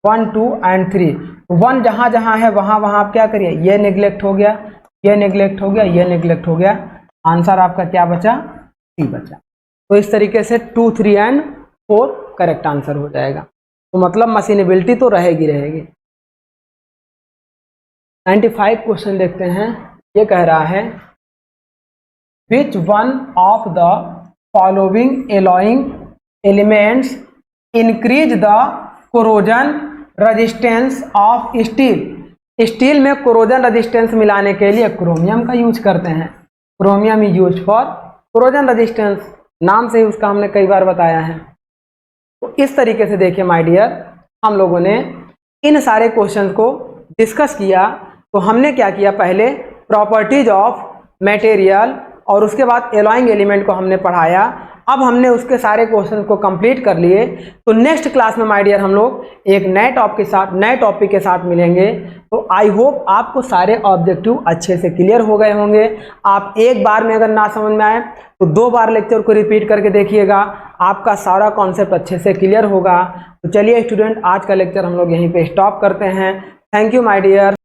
1, 2 एंड 3। 1 जहाँ जहाँ है वहाँ वहाँ आप क्या करिए, ये नेग्लेक्ट हो गया, ये नेग्लेक्ट हो गया, ये नेग्लेक्ट हो गया, आंसर आपका क्या बचा, सी बचा। तो इस तरीके से 2, 3 एंड 4 करेक्ट आंसर हो जाएगा। तो मतलब मशीनेबिलिटी तो रहेगी। 95 क्वेश्चन देखते हैं। ये कह रहा है which one of the following alloying elements increase the corrosion resistance of steel. Steel में कोरोजन रेजिस्टेंस मिलाने के लिए क्रोमियम का यूज करते हैं। Chromium is use for corrosion resistance, नाम से ही उसका हमने कई बार बताया है। तो इस तरीके से देखिए माय डियर, हम लोगों ने इन सारे क्वेश्चन को डिस्कस किया। तो हमने क्या किया, पहले प्रॉपर्टीज ऑफ मटेरियल और उसके बाद एलॉइंग एलिमेंट को हमने पढ़ाया। अब हमने उसके सारे क्वेश्चन को कंप्लीट कर लिए। तो नेक्स्ट क्लास में माय डियर हम लोग एक नए टॉपिक के साथ मिलेंगे। तो आई होप आपको सारे ऑब्जेक्टिव अच्छे से क्लियर हो गए होंगे। आप एक बार में अगर ना समझ में आए तो 2 बार लेक्चर को रिपीट करके देखिएगा, आपका सारा कॉन्सेप्ट अच्छे से क्लियर होगा। तो चलिए स्टूडेंट, आज का लेक्चर हम लोग यहीं पे स्टॉप करते हैं। Thank you my dear.